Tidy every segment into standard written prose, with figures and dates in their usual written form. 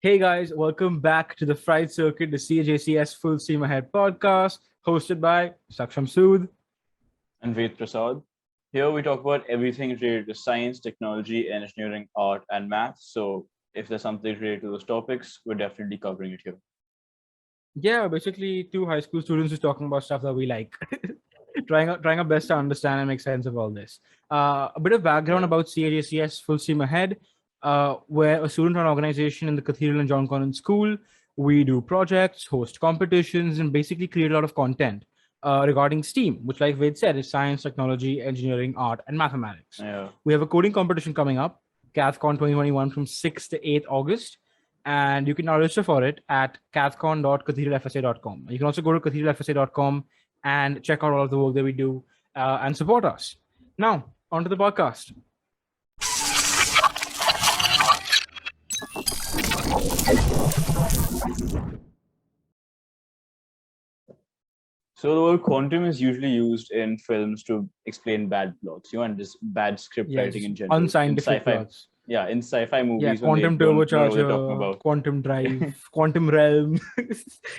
Hey guys, welcome back to the Fried Circuit, the CJCS Full Steam Ahead podcast, hosted by Saksham Sood. And Ved Prasad. Here we talk about everything related to science, technology, engineering, art, and math. So if there's something related to those topics, we're definitely covering it here. Yeah, basically two high school students who's talking about stuff that we like, trying our best to understand and make sense of all this. A bit of background Yeah. about CAJCS Full Steam Ahead. We're a student-run organization in the Cathedral and John Connon School. We do projects, host competitions, and basically create a lot of content regarding STEAM, which, like Ved said, is science, technology, engineering, art, and mathematics. Yeah. We have a coding competition coming up, CathCon 2021, from 6th to 8th August. And you can now register for it at cathcon.cathedralfsa.com. You can also go to cathedralfsa.com and check out all of the work that we do and support us. Now, on to the podcast. So the word quantum is usually used in films to explain bad plots, and just bad script writing in general. Unscientific in sci-fi, plots. Yeah, in sci-fi movies, Yeah, quantum when they don't know what they're talking turbocharger, about. quantum drive, quantum realm. You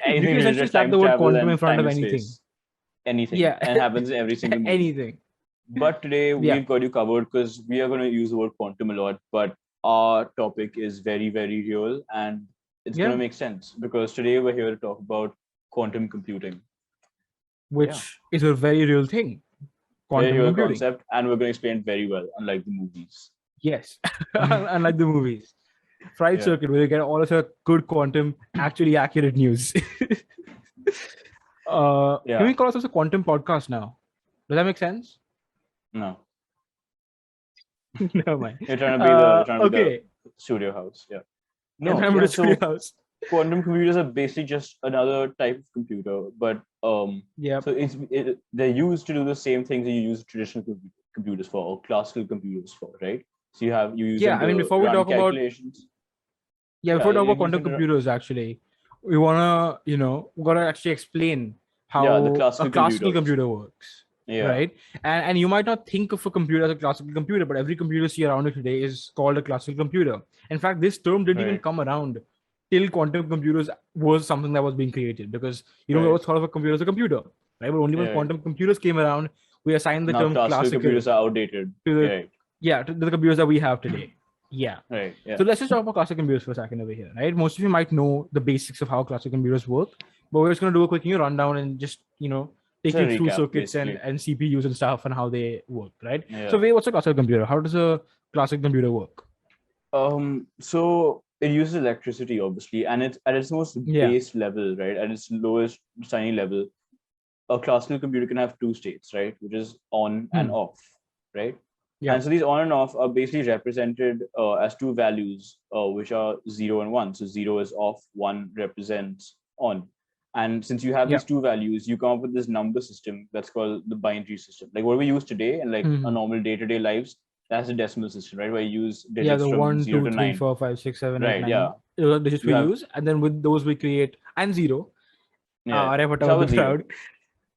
Anything can related essentially to slap time the word travel quantum in and front time of and anything. space. Anything. Yeah. And it happens in every single movie. Anything. But today we've got you covered because we are going to use the word quantum a lot, but our topic is very, very real and it's going to make sense because today we're here to talk about quantum computing. Which is a very real thing. Very Quantum real computing. concept, and we're going to explain it very well, unlike the movies. Yes, unlike the movies. Fried Circuit, where you get all of the good quantum, actually accurate news. Can we call ourselves a quantum podcast now? Does that make sense? No. Never mind. You're trying to be the studio house. Yeah. No, studio house. Quantum computers are basically just another type of computer, but so they're used to do the same things that you use traditional computers for or classical computers for, right? So you use them to before we run talk calculations. before we talk about quantum computers, actually, we gotta actually explain how the classical a classical computer works. Yeah. Right. And you might not think of a computer as a classical computer, but every computer you see around it today is called a classical computer. In fact, this term didn't even come around till quantum computers was something that was being created, because we always thought of a computer as a computer, right? But only when quantum computers came around, we assigned the term classical computers are outdated to the computers that we have today. Yeah. Right. Yeah. So let's just talk about classical computers for a second over here, right? Most of you might know the basics of how classical computers work, but we're just going to do a quick rundown and just take you through circuits and CPUs and stuff and how they work, right? Yeah. So what's a classical computer? How does a classical computer work? So it uses electricity, obviously, and it's at its most base level, right? At its lowest tiny level, a classical computer can have two states, right? Which is on and off, right? Yeah. And so these on and off are basically represented as two values, which are 0 and 1. So 0 is off, 1 represents on. And since you have these two values, you come up with this number system that's called the binary system. Like what we use today in like a normal day-to-day lives, that's a decimal system, right? Where you use digits from 1, 0 2, to 3, 9. 4, 5, 6, 7, 8, right, 9. Yeah. Digits we use, and then with those we create, and 0. Yeah.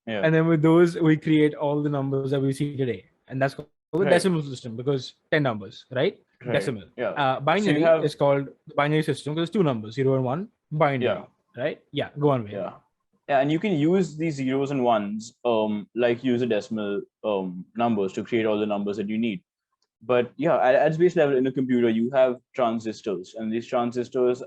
Yeah. And then with those we create all the numbers that we see today, and that's called the decimal system because 10 numbers, right? Decimal. Yeah. Binary is called the binary system because it's 2 numbers, 0 and 1, binary. Right? Yeah. Go on. Yeah. Yeah, and you can use these zeros and ones, like use a decimal numbers to create all the numbers that you need. But yeah, at its base level in a computer, you have transistors, and these transistors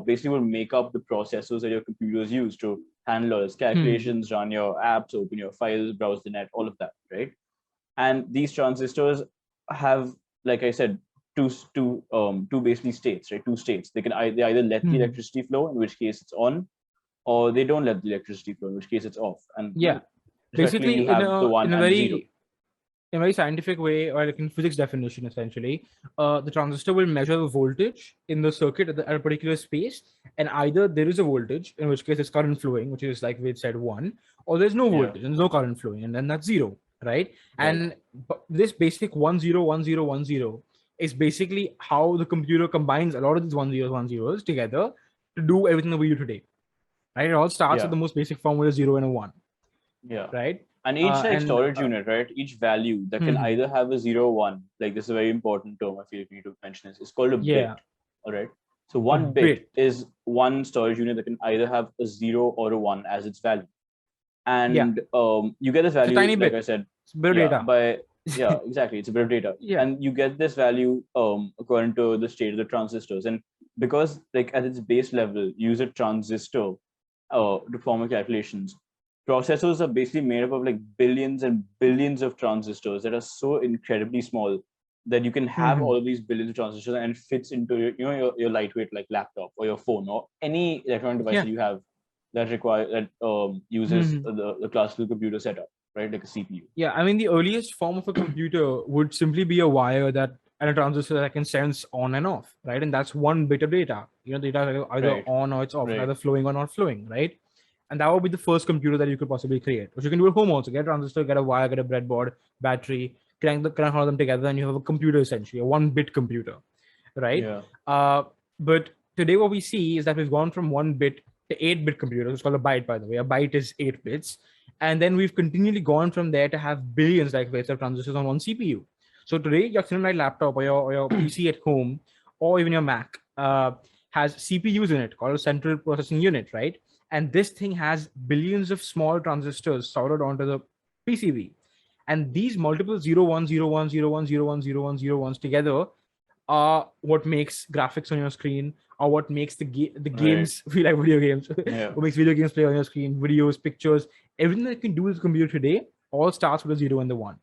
basically will make up the processors that your computers use to handle all this calculations, run your apps, open your files, browse the net, all of that, right? And these transistors have, like I said, two basically states, right? Two states. They either let the electricity flow, in which case it's on, or they don't let the electricity flow, in which case it's off. And basically you have the one and the zero. In a very scientific way, or like in physics definition, essentially, the transistor will measure the voltage in the circuit at a particular space, and either there is a voltage, in which case it's current flowing, which is like we said 1, or there's no voltage and there's no current flowing, and then that's 0, right? And this basic 1 0 1 0 1 0 is basically how the computer combines a lot of these 1 0s 1 0s together to do everything that we do today, right? It all starts with the most basic form with a 0 and a 1. Yeah. Right. And each storage unit, right? Each value that can either have a 0 or 1, like this is a very important term I feel we need to mention is called a bit. All right. So A one bit is one storage unit that can either have a 0 or a 1 as its value. Yeah. And you get this It's a value, tiny like I bit. said, It's a bit of data. exactly. It's a bit of data. Yeah. And you get this value according to the state of the transistors. And because like at its base level, you use a transistor to perform calculations. Processors are basically made up of like billions and billions of transistors that are so incredibly small that you can have all of these billions of transistors and it fits into your lightweight like laptop or your phone or any electronic device that you have that uses the classical computer setup, right? Like a CPU. Yeah, I mean the earliest form of a computer would simply be a wire that and a transistor that can sense on and off, right? And that's one bit of data. The data is either Right. on or it's off, Right. either flowing or not flowing, right? And that would be the first computer that you could possibly create, which you can do at home also. Get a transistor, get a wire, get a breadboard, battery, connect all of them together, and you have a computer essentially, a one-bit computer, right? Yeah. But today what we see is that we've gone from 1 bit to 8-bit computers. It's called a byte, by the way. A byte is 8 bits. And then we've continually gone from there to have billions like bits of transistors on one CPU. So today, your thin laptop or your PC at home, or even your Mac, has CPUs in it called a central processing unit, right? And this thing has billions of small transistors soldered onto the PCB. And these multiple 01, 01, 01, 01, 01, 01s together are what makes graphics on your screen, or what makes the games feel like video games. What makes video games play on your screen, videos, pictures, everything that you can do with a computer today all starts with a 0 and the 1,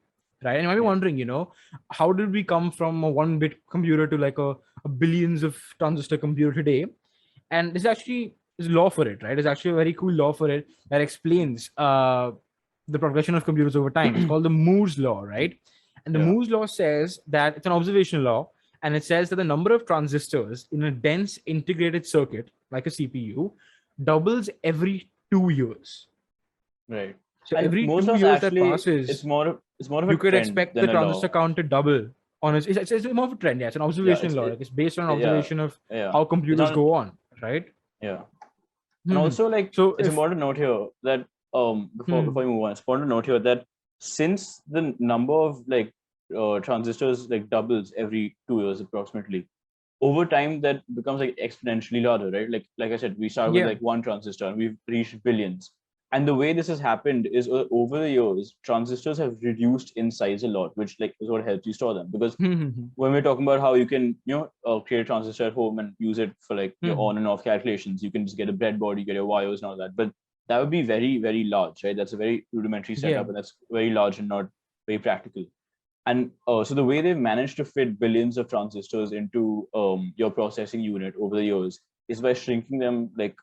right? And you might be wondering, how did we come from a 1-bit computer to like a billions of transistor computer today? And this actually is law for it, right? It's actually a very cool law for it that explains the progression of computers over time. It's called the Moore's law, right? And the Moore's law says that it's an observational law, and it says that the number of transistors in a dense integrated circuit like a CPU doubles every 2 years. Right. So and every most 2 of years actually, that passes, it's more of a you could trend expect than the a transistor law. count to double. It's more of a trend. Yeah, it's an observational law. Like it's based on an observation of how computers go on, right? Yeah. And also, like, so it's important to note here that before we move on, it's important to note here that since the number of like transistors like doubles every 2 years approximately, over time that becomes like exponentially larger, right? Like I said, we start with like one transistor and we've reached billions. And the way this has happened is over the years, transistors have reduced in size a lot, which like is what helps you store them. Because when we're talking about how you can, create a transistor at home and use it for like your on and off calculations, you can just get a breadboard, you get your wires and all that. But that would be very, very large, right? That's a very rudimentary setup, and that's very large and not very practical. And so the way they've managed to fit billions of transistors into your processing unit over the years is by shrinking them like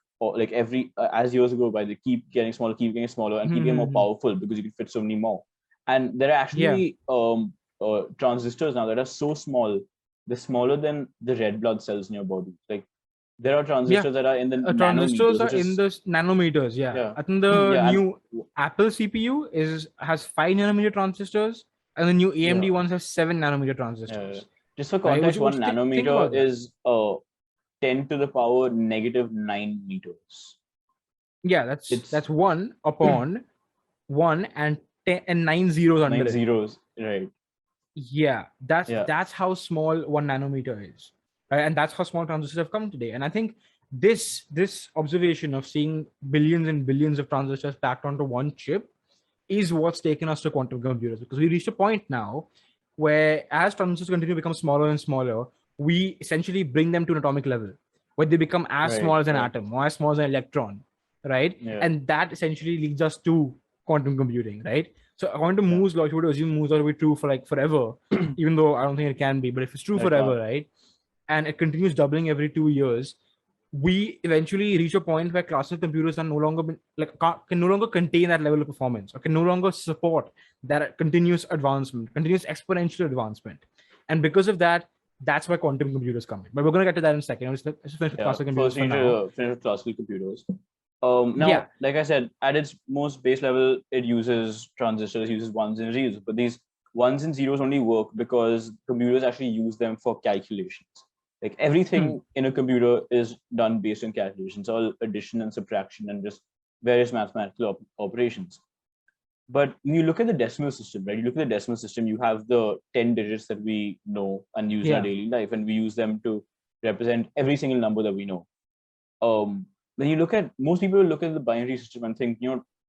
every as years go by, they keep getting smaller, keep getting smaller, and keep getting more powerful because you can fit so many more. And there are actually transistors now that are so small, they're smaller than the red blood cells in your body. Like there are transistors that are in the transistors nanometers, are in the nanometers. I think the new Apple CPU has 5 nanometer transistors, and the new AMD ones have 7 nanometer transistors. Just for context, 1 nanometer is 10 to the power -9 meters. Yeah, that's 1 upon 1 and 10 and 9 zeros under 9 it. zeros, right? Yeah, that's how small 1 nanometer is, right? And that's how small transistors have come today. And I think this observation of seeing billions and billions of transistors packed onto one chip is what's taken us to quantum computers, because we reached a point now where as transistors continue to become smaller and smaller, we essentially bring them to an atomic level where they become as small as an atom or as small as an electron, right? And that essentially leads us to quantum computing, right? So according to Moore's law, if you would assume Moore's law will be true for like forever, even though I don't think it can be, but if it's true forever, right? And it continues doubling every 2 years, we eventually reach a point where classical computers are no longer can no longer contain that level of performance, or can no longer support that continuous advancement, continuous exponential advancement. And because of that, that's why quantum computers come in. But we're going to get to that in a second. Let's finish with classical computers for now. Finish with classical computers. Now, like I said, at its most base level, it uses transistors, uses ones and zeros. But these ones and zeros only work because computers actually use them for calculations. Like everything in a computer is done based on calculations, all addition and subtraction and just various mathematical operations. But when you look at the decimal system, right? You look at the decimal system, you have the 10 digits that we know and use in our daily life, and we use them to represent every single number that we know. When you look at, most people look at the binary system and think,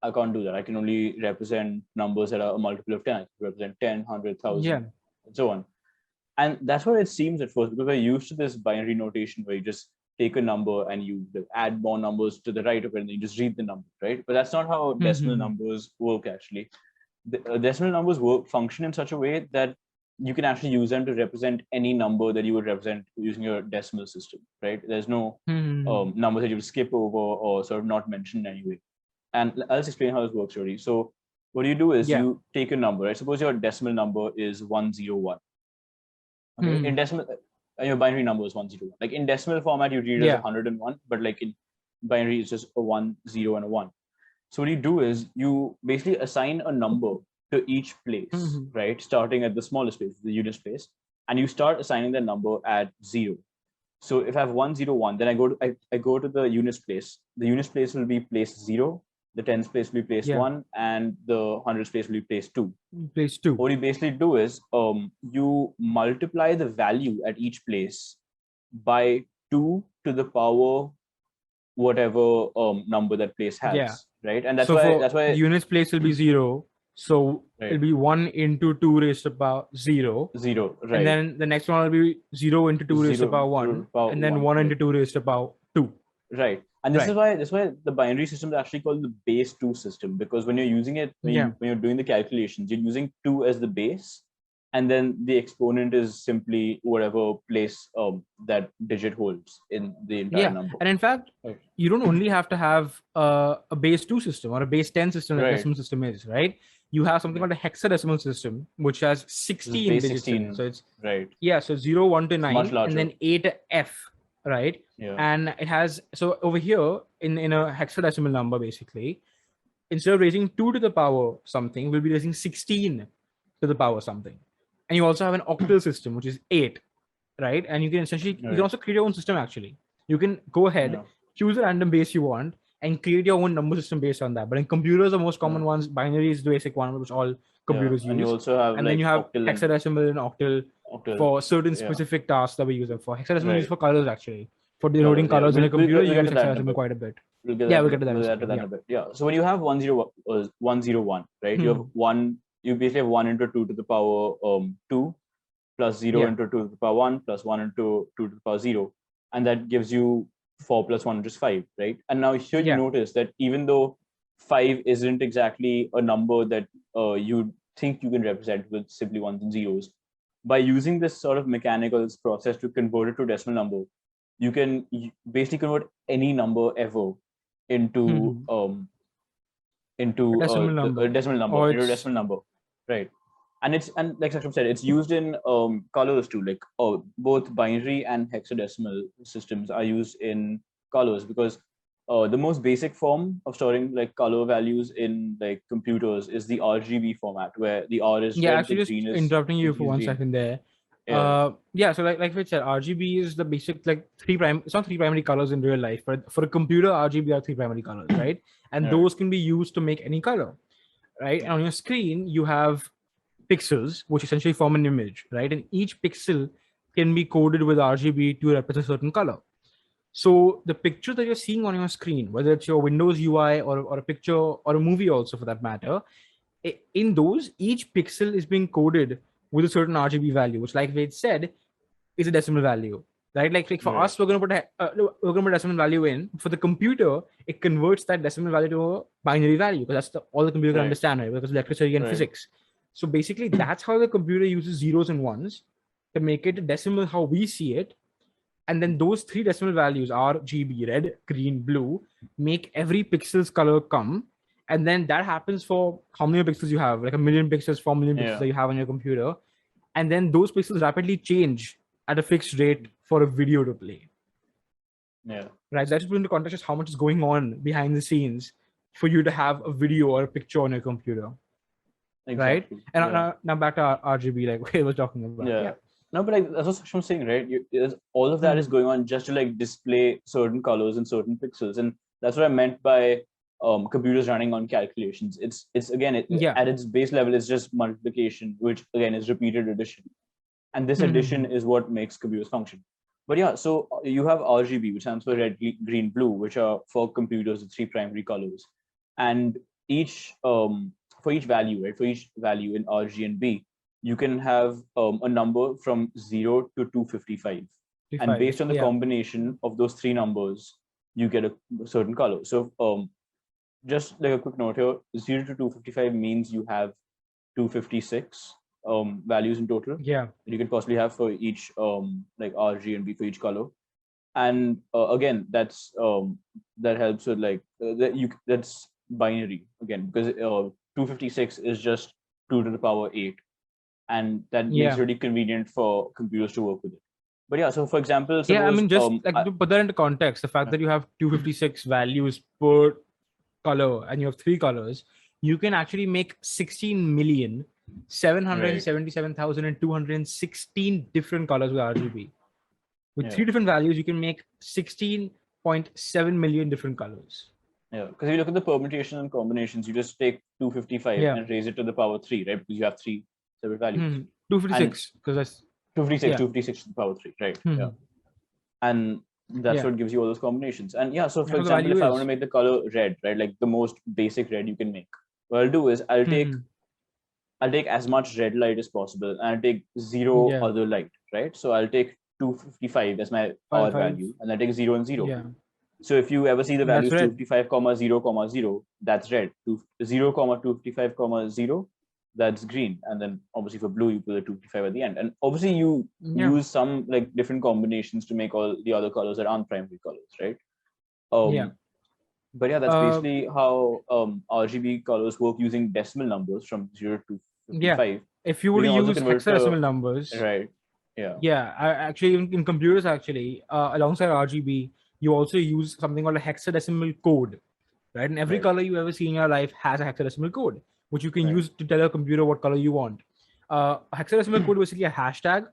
I can't do that. I can only represent numbers that are a multiple of 10. I can represent 10, 100, 1,000, and so on. And that's what it seems at first, because we're used to this binary notation where you just take a number and you add more numbers to the right of it, and then you just read the number, right? But that's not how decimal numbers work, actually. The decimal numbers function in such a way that you can actually use them to represent any number that you would represent using your decimal system, right? There's no numbers that you will skip over or sort of not mention anyway. And I'll just explain how this works, really. So what you do is you take a number, right? Suppose your decimal number is 101. Okay, in decimal, your binary number is 101. Like in decimal format, you read it as 101, but like in binary, it's just a 1, 0, and a 1. So what you do is you basically assign a number to each place, right? Starting at the smallest place, the units place, and you start assigning the number at 0. So if I have 101, then I go to the units place. The units place will be place 0. The tens place will be place 1, and the hundreds place will be place 2. Place 2. What you basically do is you multiply the value at each place by 2 to the power whatever number that place has, right? And that's why units place will be 0. So it'll be 1 into 2 raised to the power 0. 0, right? And then the next one will be 0 into 2 raised to the power 1, and then 1 into 2 raised to the power 2. Right. And this is why the binary system is actually called the base 2 system, because when you're using it, when you're doing the calculations, you're using 2 as the base, and then the exponent is simply whatever place that digit holds in the entire number. And in fact, you don't only have to have a base 2 system or a base 10 system like decimal system is, right? You have something called a hexadecimal system, which has 16 digits. 16, so it's so 0, 1 to 9, and then A to F, right? And it has, so over here in a hexadecimal number, basically, instead of raising 2 to the power something, we'll be raising 16 to the power something. And you also have an octal system, which is 8, right? And you can essentially, you can also create your own system, actually. You can go ahead, choose a random base you want, and create your own number system based on that. But in computers, the most common ones, binary is the basic one, which all computers use. And you also have, and then you have hexadecimal and octal for certain specific tasks that we use them for. Hexadecimal is for colors, actually. For denoting colors in a computer, you use hexadecimal quite a bit. We'll get to that in a bit. Yeah. So when you have 101, right? You have 1. You basically have 1 into 2 to the power 2, plus 0 into 2 to the power 1, plus 1 into 2 to the power 0. And that gives you 4 plus 1, which is 5, right? And now here you notice that even though 5 isn't exactly a number that you think you can represent with simply ones and zeros, by using this sort of mechanical process to convert it to a decimal number, you can basically convert any number ever into a decimal number, right? And like Saksham said, it's used in colors too. Like both binary and hexadecimal systems are used in colors, because the most basic form of storing like color values in like computers is the RGB format, where the R is red, actually, just interrupting you for 1 second there. So like we said, RGB is the basic like it's not 3 primary colors in real life, but for a computer, RGB are 3 primary colors, right? And those can be used to make any color, right? And on your screen, you have pixels, which essentially form an image, right? And each pixel can be coded with RGB to represent a certain color. So the picture that you're seeing on your screen, whether it's your Windows UI or a picture or a movie also for that matter, in those, each pixel is being coded with a certain RGB value, which, like Ved said, is a decimal value, right? Like for us, we're going to put a decimal value in. For the computer, it converts that decimal value to a binary value, because that's all the computer can understand, right? Because electricity and physics. So basically, that's how the computer uses zeros and ones to make it a decimal how we see it. And then those 3 decimal values, RGB, red, green, blue, make every pixel's color come. And then that happens for how many pixels you have, like 1 million pixels, 4 million pixels that you have on your computer. And then those pixels rapidly change at a fixed rate for a video to play. Yeah. Right. That's put into context just how much is going on behind the scenes for you to have a video or a picture on your computer. Exactly. Right. And now back to RGB, like we were talking about. Yeah. No, but like that's what Saksham was saying, right? All of that is going on just to like display certain colors and certain pixels, and that's what I meant by computers running on calculations. It's again at its base level, it's just multiplication, which again is repeated addition, and this addition is what makes computers function. But yeah, so you have RGB, which stands for red, green, blue, which are for computers the three primary colors. And each for each value, right? For each value in R, G, and B, you can have a number from 0 to 255. And 55. based on the Yeah. combination of those three numbers, you get a certain color. So just like a quick note here, 0 to 255 means you have 256 values in total Yeah. that you can possibly have for each like R, G, and B for each color. And again, that helps with like that's binary again, because 256 is just 2 to the power 8, and that makes Yeah. it really convenient for computers to work with it. But yeah, so for example, Yeah. I suppose mean, just like to put that into context, the fact that you have 256 values per color and you have three colors, you can actually make 16,777,216 different colors with RGB. With yeah, three different values, you can make 16.7 million different colors. yeah, because if you look at the permutations and combinations, you just take 255 Yeah. and raise it to the power 3, right? Because you have three separate values. 256, because that's 256, yeah. 256 to the power 3, right? Yeah. And that's Yeah. what gives you all those combinations. And yeah, so for How the example, value if I is. want to make the color red, right, like the most basic red you can make, what I'll do is I'll take as much red light as possible, and I'll take zero Yeah. other light, right? So I'll take 255 as my R 5. value, and I take 0 and 0. Yeah. So if you ever see the And that's values red. 255, 0, 0, that's red. 0, 255, 0, that's green. And then obviously for blue, you put the 255 at the end. And obviously you Yeah. use some like different combinations to make all the other colors that aren't primary colors, right? Yeah. But yeah, that's basically how RGB colors work using decimal numbers from 0 to Yeah. 55. If you We were to can also use convert hexadecimal to, numbers, right? Yeah. yeah, actually in computers, actually, alongside RGB, you also use something called a hexadecimal code, right? And every Right. color you ever see in your life has a hexadecimal code, which you can Right. use to tell a computer what color you want. A hexadecimal code is basically a hashtag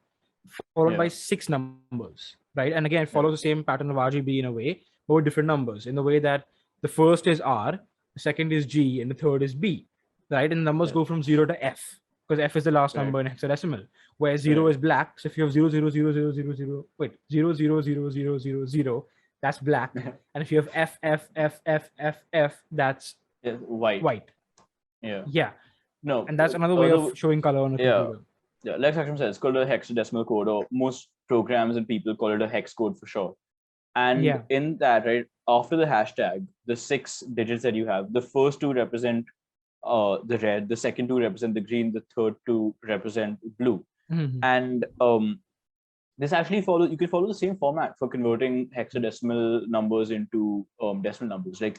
followed by Yeah. 6 numbers, right? And again, it follows Yeah. the same pattern of RGB in a way, but with different numbers. In the way that the first is R, the second is G, and the third is B, right? And the numbers Yeah. go from 0 to F, because F is the last Right. number in hexadecimal, where 0 Right. is black. So if you have 0, 0, 0, 0, 0, 0, wait, 0, 0, 0, 0, 0, 0, that's black. And if you have F, F, F, F, F, F, that's Yeah, white. white. Yeah. Yeah. No. And that's another way of showing color on a computer. Yeah. Like Saksham says, it's called a hexadecimal code, or most programs and people call it a hex code for sure. And Yeah. in that, right, after the hashtag, the 6 digits that you have, the first two represent the red, the second two represent the green, the third two represent blue. And this actually follows, you can follow the same format for converting hexadecimal numbers into decimal numbers. Like,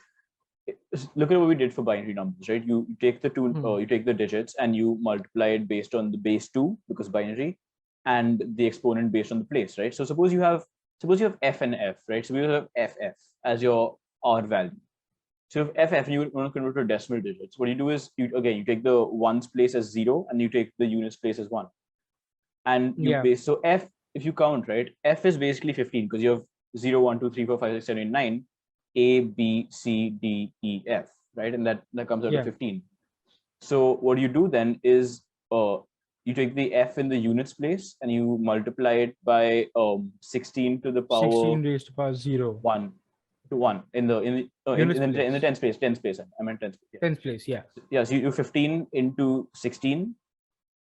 look at what we did for binary numbers, right? You take the two, you take the digits and you multiply it based on the base 2, because binary, and the exponent based on the place, right? So suppose you have F and F, right? So we will have FF as your R value. So if FF and you want to convert to decimal digits, what you do is you take the ones place as 0 and you take the units place as 1. And you base, so F, if you count, right, F is basically 15, because you have 0, 1, 2, 3, 4, 5, 6, 7, 8, 9, A, B, C, D, E, F, right? And that comes out to 15. So what you do then is you take the F in the units place and you multiply it by 16 to the power 16 raised to power 0. 1 to 1 in the tens place. I meant tens place. Tens place, yeah. Yeah, so you do 15 into 16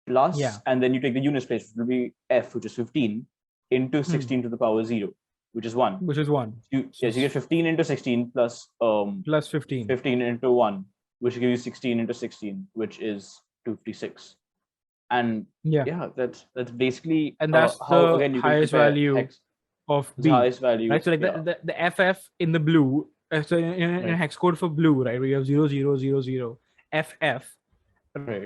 plus, and then you take the units place, which will be F, which is 15, into 16 to the power 0, which is 1. Which is 1. You get 15 into 16 plus plus 15. 15 into 1, which gives you 16 into 16, which is 256. And yeah, that's basically, and that's how the again you can highest value of B. The highest value, right? So like the FF in the blue, so in hex code for blue, right, where you have 0, 0, 0, 0, FF,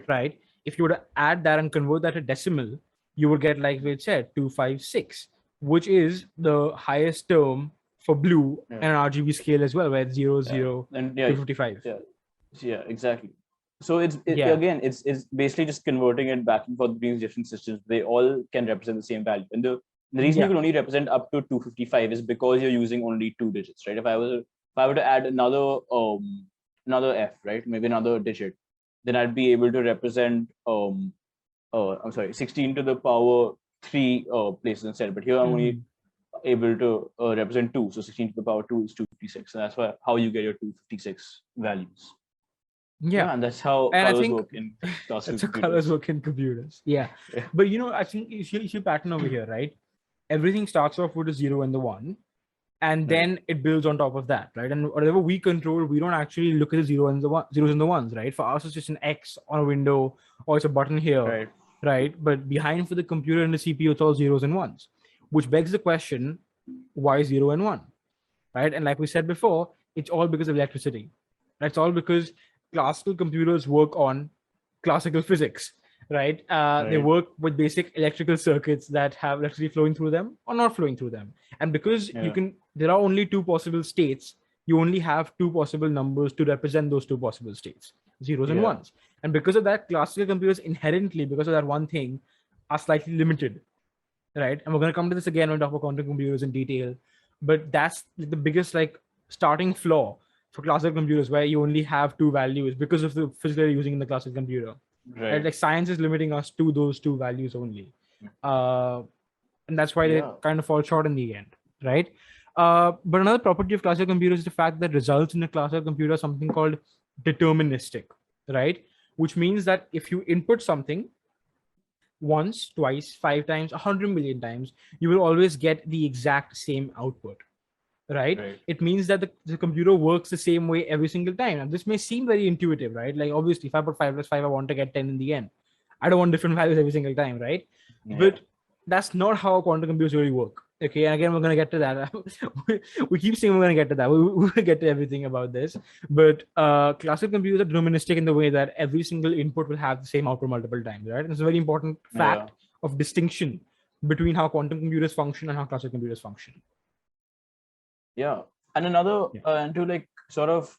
right? If you were to add that and convert that to decimal, you would get, like we said, 256, which is the highest term for blue and an RGB scale as well, where it's 0, 0, and 255. Yeah, exactly. So again, it's basically just converting it back and forth between these different systems. They all can represent the same value, and the reason you can only represent up to 255 is because you're using only 2 digits, right? If I were to add another F, right, maybe another digit, then I'd be able to represent 16 to the power 3 places instead. But here I'm only able to represent 2. So 16 to the power 2 is 256. And that's how you get your 256 values. Yeah. And that's how And I colors think work in classical that's how colors computers. work in computers. Yeah. Yeah. But I think you see pattern over here, right? Everything starts off with a 0 and the 1, and then it builds on top of that, right? And whatever we control, we don't actually look at the zeros and the ones, right? For us, it's just an X on a window, or it's a button here, Right. right? But behind for the computer and the CPU, it's all zeros and ones, which begs the question, why 0 and 1, right? And like we said before, it's all because of electricity. That's all because classical computers work on classical physics, right? They Right. work with basic electrical circuits that have electricity flowing through them or not flowing through them. And because Yeah. there are only two possible states, you only have two possible numbers to represent those two possible states, zeros and Yeah. ones. And because of that, classical computers inherently, because of that one thing, are slightly limited, right? And we're going to come to this again when we talk about quantum computers in detail. But that's the biggest starting flaw for classical computers, where you only have two values because of the physics you're using in the classical computer. Right? Right. Like science is limiting us to those two values only, and that's why they Yeah. kind of fall short in the end, right? But another property of classical computers is the fact that results in a classical computer are something called deterministic, right? Which means that if you input something once, twice, 5 times, 100 million times, you will always get the exact same output, right? Right. It means that the computer works the same way every single time. And this may seem very intuitive, right? Like obviously, if I put 5 plus 5, I want to get 10 in the end. I don't want different values every single time, right? Yeah. But that's not how quantum computers really work. Okay, and again, we're gonna get to that. We keep saying we're gonna get to that. We're gonna get to everything about this. But classical computers are deterministic in the way that every single input will have the same output multiple times, right? And it's a very important fact of distinction between how quantum computers function and how classical computers function. Yeah. And another, Yeah. and to like sort of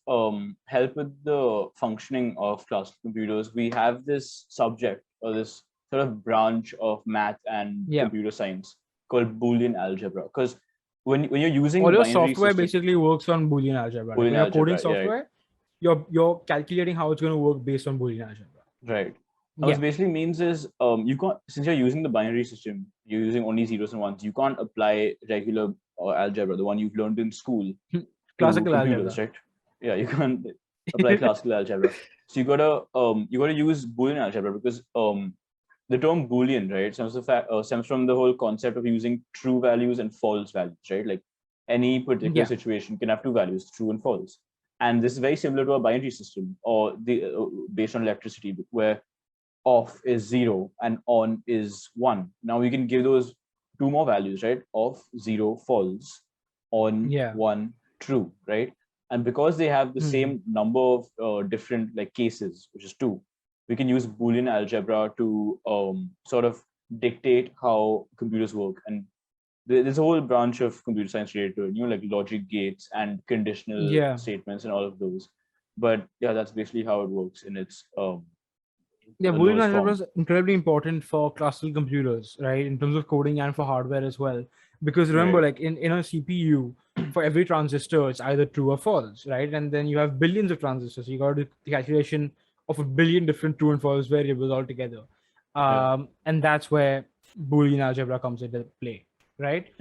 help with the functioning of classical computers, we have this subject or this sort of branch of math and computer science called Boolean algebra. Because when you're using all your binary software system, basically works on Boolean algebra. Like Boolean when you're coding algebra, yeah, software, you're calculating how it's going to work based on Boolean algebra. right. What it basically means is you can't, since you're using the binary system, you're using only zeros and ones, you can't apply regular algebra, the one you've learned in school, classical to computers, algebra. right? Yeah, you can't apply classical algebra. So you gotta use Boolean algebra because the term Boolean, right, stems from the whole concept of using true values and false values, right? Like any particular situation can have two values, true and false. And this is very similar to a binary system or based on electricity, where off is 0 and on is 1. Now we can give those two more values, right? Off, 0, false, on, 1, true, right? And because they have the same number of different cases, which is 2, we can use Boolean algebra to sort of dictate how computers work. And there's a whole branch of computer science related to it, like logic gates and conditional statements and all of those. But yeah, that's basically how it works in its Boolean algebra is incredibly important for classical computers, right? In terms of coding and for hardware as well. Because remember, like in a CPU, for every transistor, it's either true or false, right? And then you have billions of transistors. So you got to do the calculation of a billion different true and false variables altogether. And that's where Boolean algebra comes into play, right?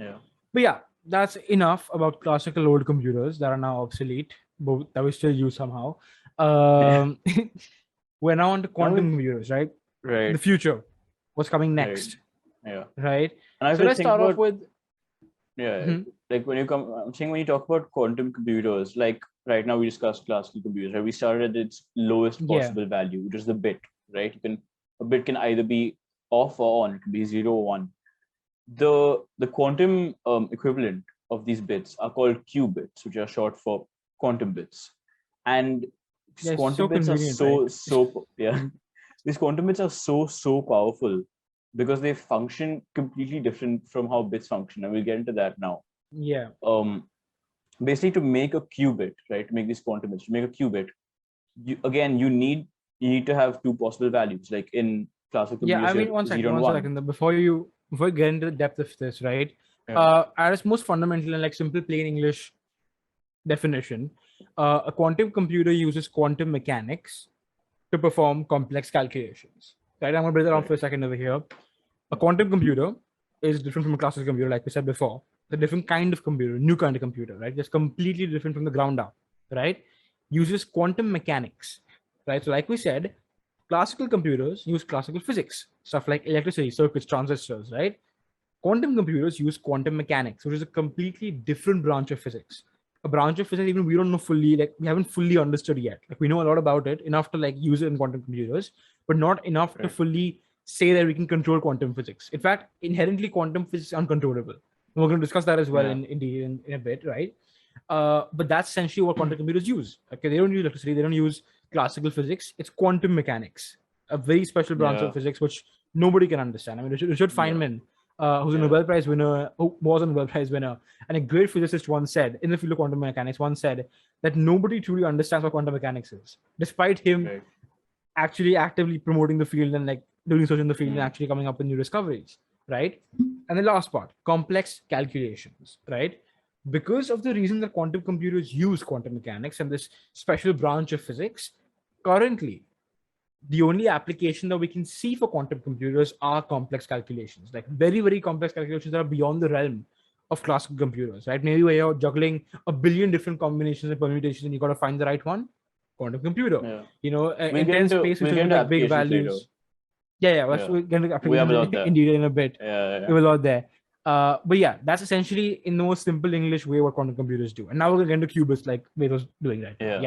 But yeah, that's enough about classical old computers that are now obsolete, but that we still use somehow. We're now on to quantum computers, right? Right. The future. What's coming next? Right. And so let's start off with. Like I'm saying when you talk about quantum computers, like right now we discussed classical computers, right? We started at its lowest possible value, which is the bit, right? A bit can either be off or on, it can be 0 or 1. The quantum equivalent of these bits are called qubits, which are short for quantum bits. And quantum bits are these quantum bits are so powerful because they function completely different from how bits function, and we'll get into that now. Basically, to make a qubit, right, to make these quantum bits, to make a qubit, you need to have two possible values, like in classical computers. I mean, one second. Before you get into the depth of this, right? At its most fundamental and simple plain English definition, a quantum computer uses quantum mechanics to perform complex calculations. Right? I'm going to break that down for a second over here. A quantum computer is different from a classical computer, like we said before. the different kind of computer, new kind of computer, right? That's completely different from the ground up, right? Uses quantum mechanics, right? So, like we said, classical computers use classical physics, stuff like electricity, circuits, transistors, right? Quantum computers use quantum mechanics, which is a completely different branch of physics. A branch of physics even we don't know fully, like we haven't fully understood yet. Like we know a lot about it, enough to like use it in quantum computers, but not enough to Right. fully say that we can control quantum physics. In fact, inherently quantum physics is uncontrollable. And we're going to discuss that as well Yeah. in a bit, right? But that's essentially what quantum computers use. Okay, they don't use electricity, they don't use classical physics. It's quantum mechanics, a very special branch Yeah. of physics which nobody can understand. I mean, Richard Yeah. Feynman, who's a Yeah. Nobel Prize winner, who was a Nobel Prize winner, and a great physicist once said in the field of quantum mechanics, once said that nobody truly understands what quantum mechanics is, despite him Right. actually actively promoting the field and like doing research in the field and Mm. actually coming up with new discoveries, right? And the last part, complex calculations, right? Because of the reason that quantum computers use quantum mechanics and this special branch of physics, currently the only application that we can see for quantum computers are complex calculations, like very, very complex calculations that are beyond the realm of classical computers, right? Maybe where you're juggling a billion different combinations and permutations and you got to find the right one. Quantum computer, Yeah. intense space We'll which get is into like big applications later. values. Yeah, Yeah. we're going to We have a lot applications there. in detail in a bit. Yeah. We have a lot there. But yeah, that's essentially in the most simple English way what quantum computers do. And now we're going to get into qubits like Ved was doing right now. Yeah.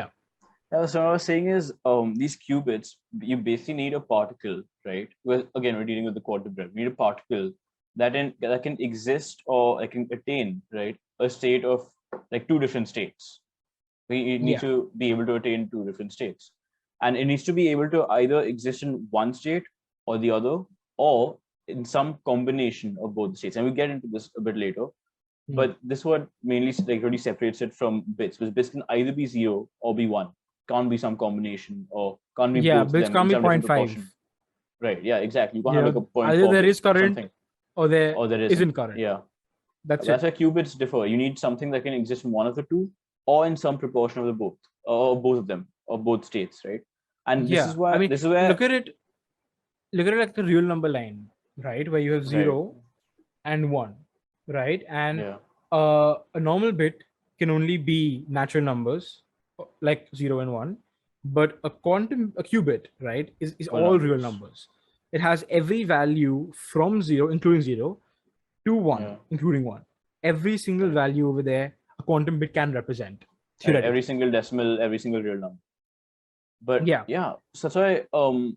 Yeah. So what I was saying is, these qubits, you basically need a particle, right? Well, again, we're dealing with the quantum realm. You need a particle that can exist or can attain, right, a state of like two different states. We need Yeah. to be able to attain two different states, and it needs to be able to either exist in one state or the other, or in some combination of both states. And we'll get into this a bit later. But this is what mainly like really separates it from bits, because bits can either be 0 or be 1. Can't be some combination, or can't be Yeah, both of bits them can't in be some different 0.5. proportion. Right. Yeah, exactly. You can't You have like know, a point either four there bits is or current something, or there or there isn't isn't. current. Yeah. That's That's it. why qubits differ. You need something that can exist in one of the two, or in some proportion of the both, or both of them, or both states, right? And this Yeah. is I why mean, this is where look at it like the real number line, right? Where you have right. 0 and 1, right? And Yeah. a normal bit can only be natural numbers like 0 and 1, but a qubit, right, is All all real numbers. numbers. It has every value from 0, including 0, to 1, Yeah. including 1. Every single Right. value over there, a quantum bit can represent, Right. Every theoretically. single decimal, every single real number. But Yeah. yeah, so that's why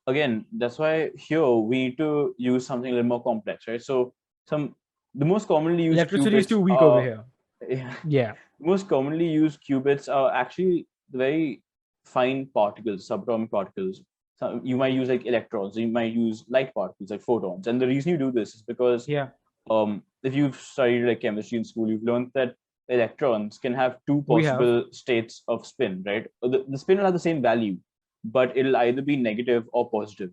again, that's why here we need to use something a little more complex, right? So the most commonly used Electricity is qubits too weak over are here. yeah, Yeah. most commonly used qubits are actually very fine particles, subatomic particles. So you might use like electrons, you might use light particles like photons. And the reason you do this is because Yeah. if you've studied like chemistry in school, you've learned that electrons can have two We have. possible states of spin, right? The spin will have the same value, but it'll either be negative or positive,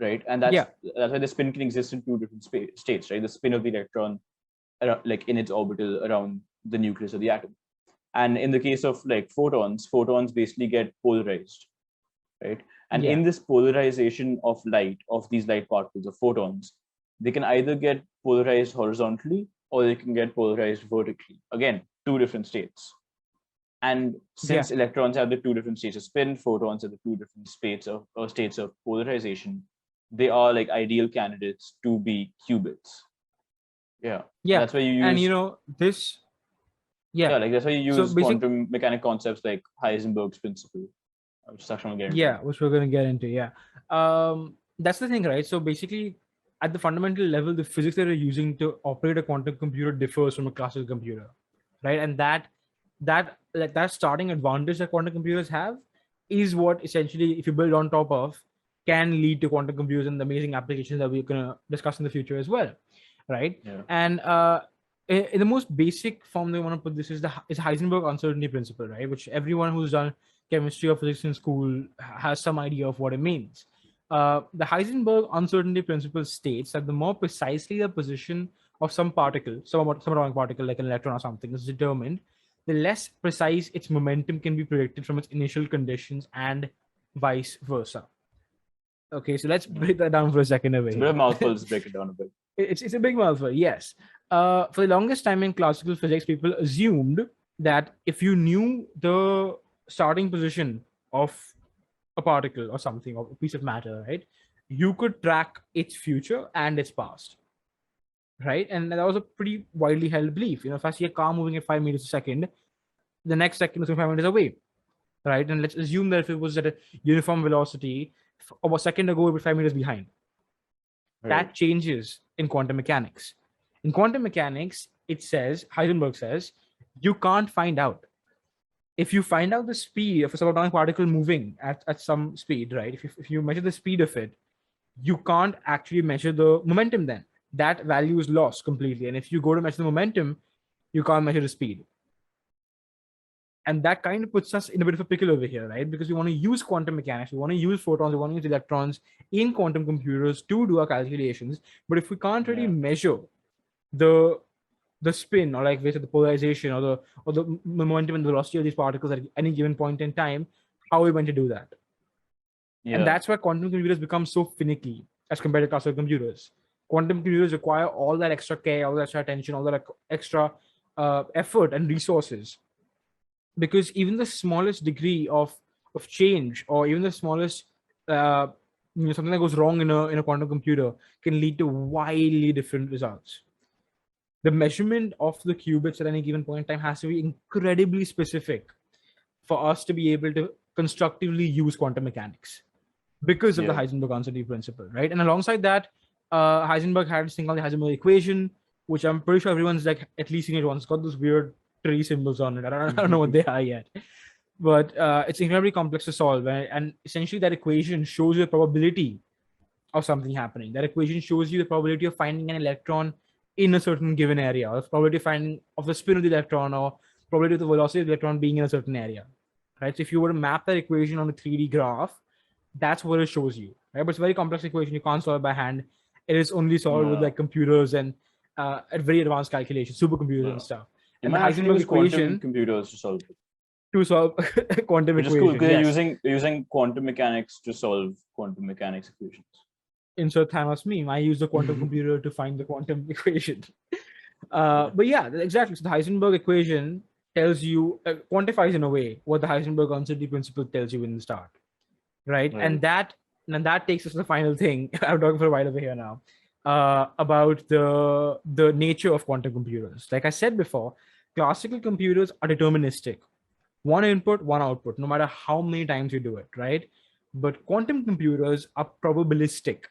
right? And that's Yeah. why the spin can exist in two different states, right? The spin of the electron, like in its orbital around the nucleus of the atom. And in the case of like photons basically get polarized, right? And Yeah. in this polarization of light, of these light particles, of photons, they can either get polarized horizontally or they can get polarized vertically. Again, two different states. And Yeah. since electrons have the two different states of spin, photons have the two different states of polarization, they are like ideal candidates to be qubits. Yeah. Yeah. That's why you And use this. Yeah. like that's why you So use quantum mechanic concepts like Heisenberg's principle, which Saksham will get into. Yeah, which we're going to get into. Yeah. That's the thing, right? So basically, at the fundamental level, the physics that you're using to operate a quantum computer differs from a classical computer, right? And that starting advantage that quantum computers have is what essentially, if you build on top of, can lead to quantum computers and the amazing applications that we're going to discuss in the future as well, right? Yeah. And in the most basic form they want to put this is Heisenberg uncertainty principle, right? Which everyone who's done chemistry or physics in school has some idea of what it means. The Heisenberg uncertainty principle states that the more precisely the position of some particle, some atomic particle like an electron or something, is determined, the less precise its momentum can be predicted from its initial conditions and vice versa. Okay, so let's break that down for a second over It's a bit of here. a mouthful. Let's break it down a bit. It's a big mouthful, yes. For the longest time in classical physics, people assumed that if you knew the starting position of a particle or something, or a piece of matter, right, you could track its future and its past, right? And that was a pretty widely held belief. If I see a car moving at 5 meters a second, the next second is 5 meters away, right? And let's assume that if it was at a uniform velocity, of a second ago, it was 5 meters behind. Right. That changes in quantum mechanics. In quantum mechanics, it says, Heisenberg says, you can't find out. If you find out the speed of a subatomic particle moving at some speed, right? If you measure the speed of it, you can't actually measure the momentum then. That value is lost completely. And if you go to measure the momentum, you can't measure the speed. And that kind of puts us in a bit of a pickle over here, right? Because we want to use quantum mechanics, we want to use photons, we want to use electrons in quantum computers to do our calculations. But if we can't really measure the spin, or like the polarization, or the momentum and the velocity of these particles at any given point in time, how are we going to do that? And that's why quantum computers become so finicky as compared to classical computers. Quantum computers require all that extra care, all that extra attention, all that extra effort and resources, because even the smallest degree of change, or even the smallest something that goes wrong in a quantum computer, can lead to wildly different results. The measurement of the qubits at any given point in time has to be incredibly specific for us to be able to constructively use quantum mechanics, because of the Heisenberg uncertainty principle, right? And alongside that, Heisenberg had this thing called the Heisenberg equation, which I'm pretty sure everyone's like at least seen it once. It's got those weird tree symbols on it. I don't know what they are yet, but it's incredibly complex to solve. And essentially, that equation shows you the probability of something happening. That equation shows you the probability of finding an electron in a certain given area, or the probability of finding of the spin of the electron, or probability of the velocity of the electron being in a certain area, right? So if you were to map that equation on a 3D graph, that's what it shows you, right? But it's a very complex equation. You can't solve it by hand. It is only solved with like computers and very advanced calculations, supercomputers and stuff. You And the might actually Heisenberg use quantum equation computers to solve it. to solve quantum Which is equation. cool because Yes. you're using quantum mechanics to solve quantum mechanics equations. Insert Thanos meme. I use the quantum computer to find the quantum equation. But yeah, exactly. So the Heisenberg equation tells you, quantifies in a way what the Heisenberg uncertainty principle tells you in the start, right? And that takes us to the final thing. I'm talking for a while over here now, about the nature of quantum computers. Like I said before, classical computers are deterministic. One input, one output, no matter how many times you do it, right? But quantum computers are probabilistic,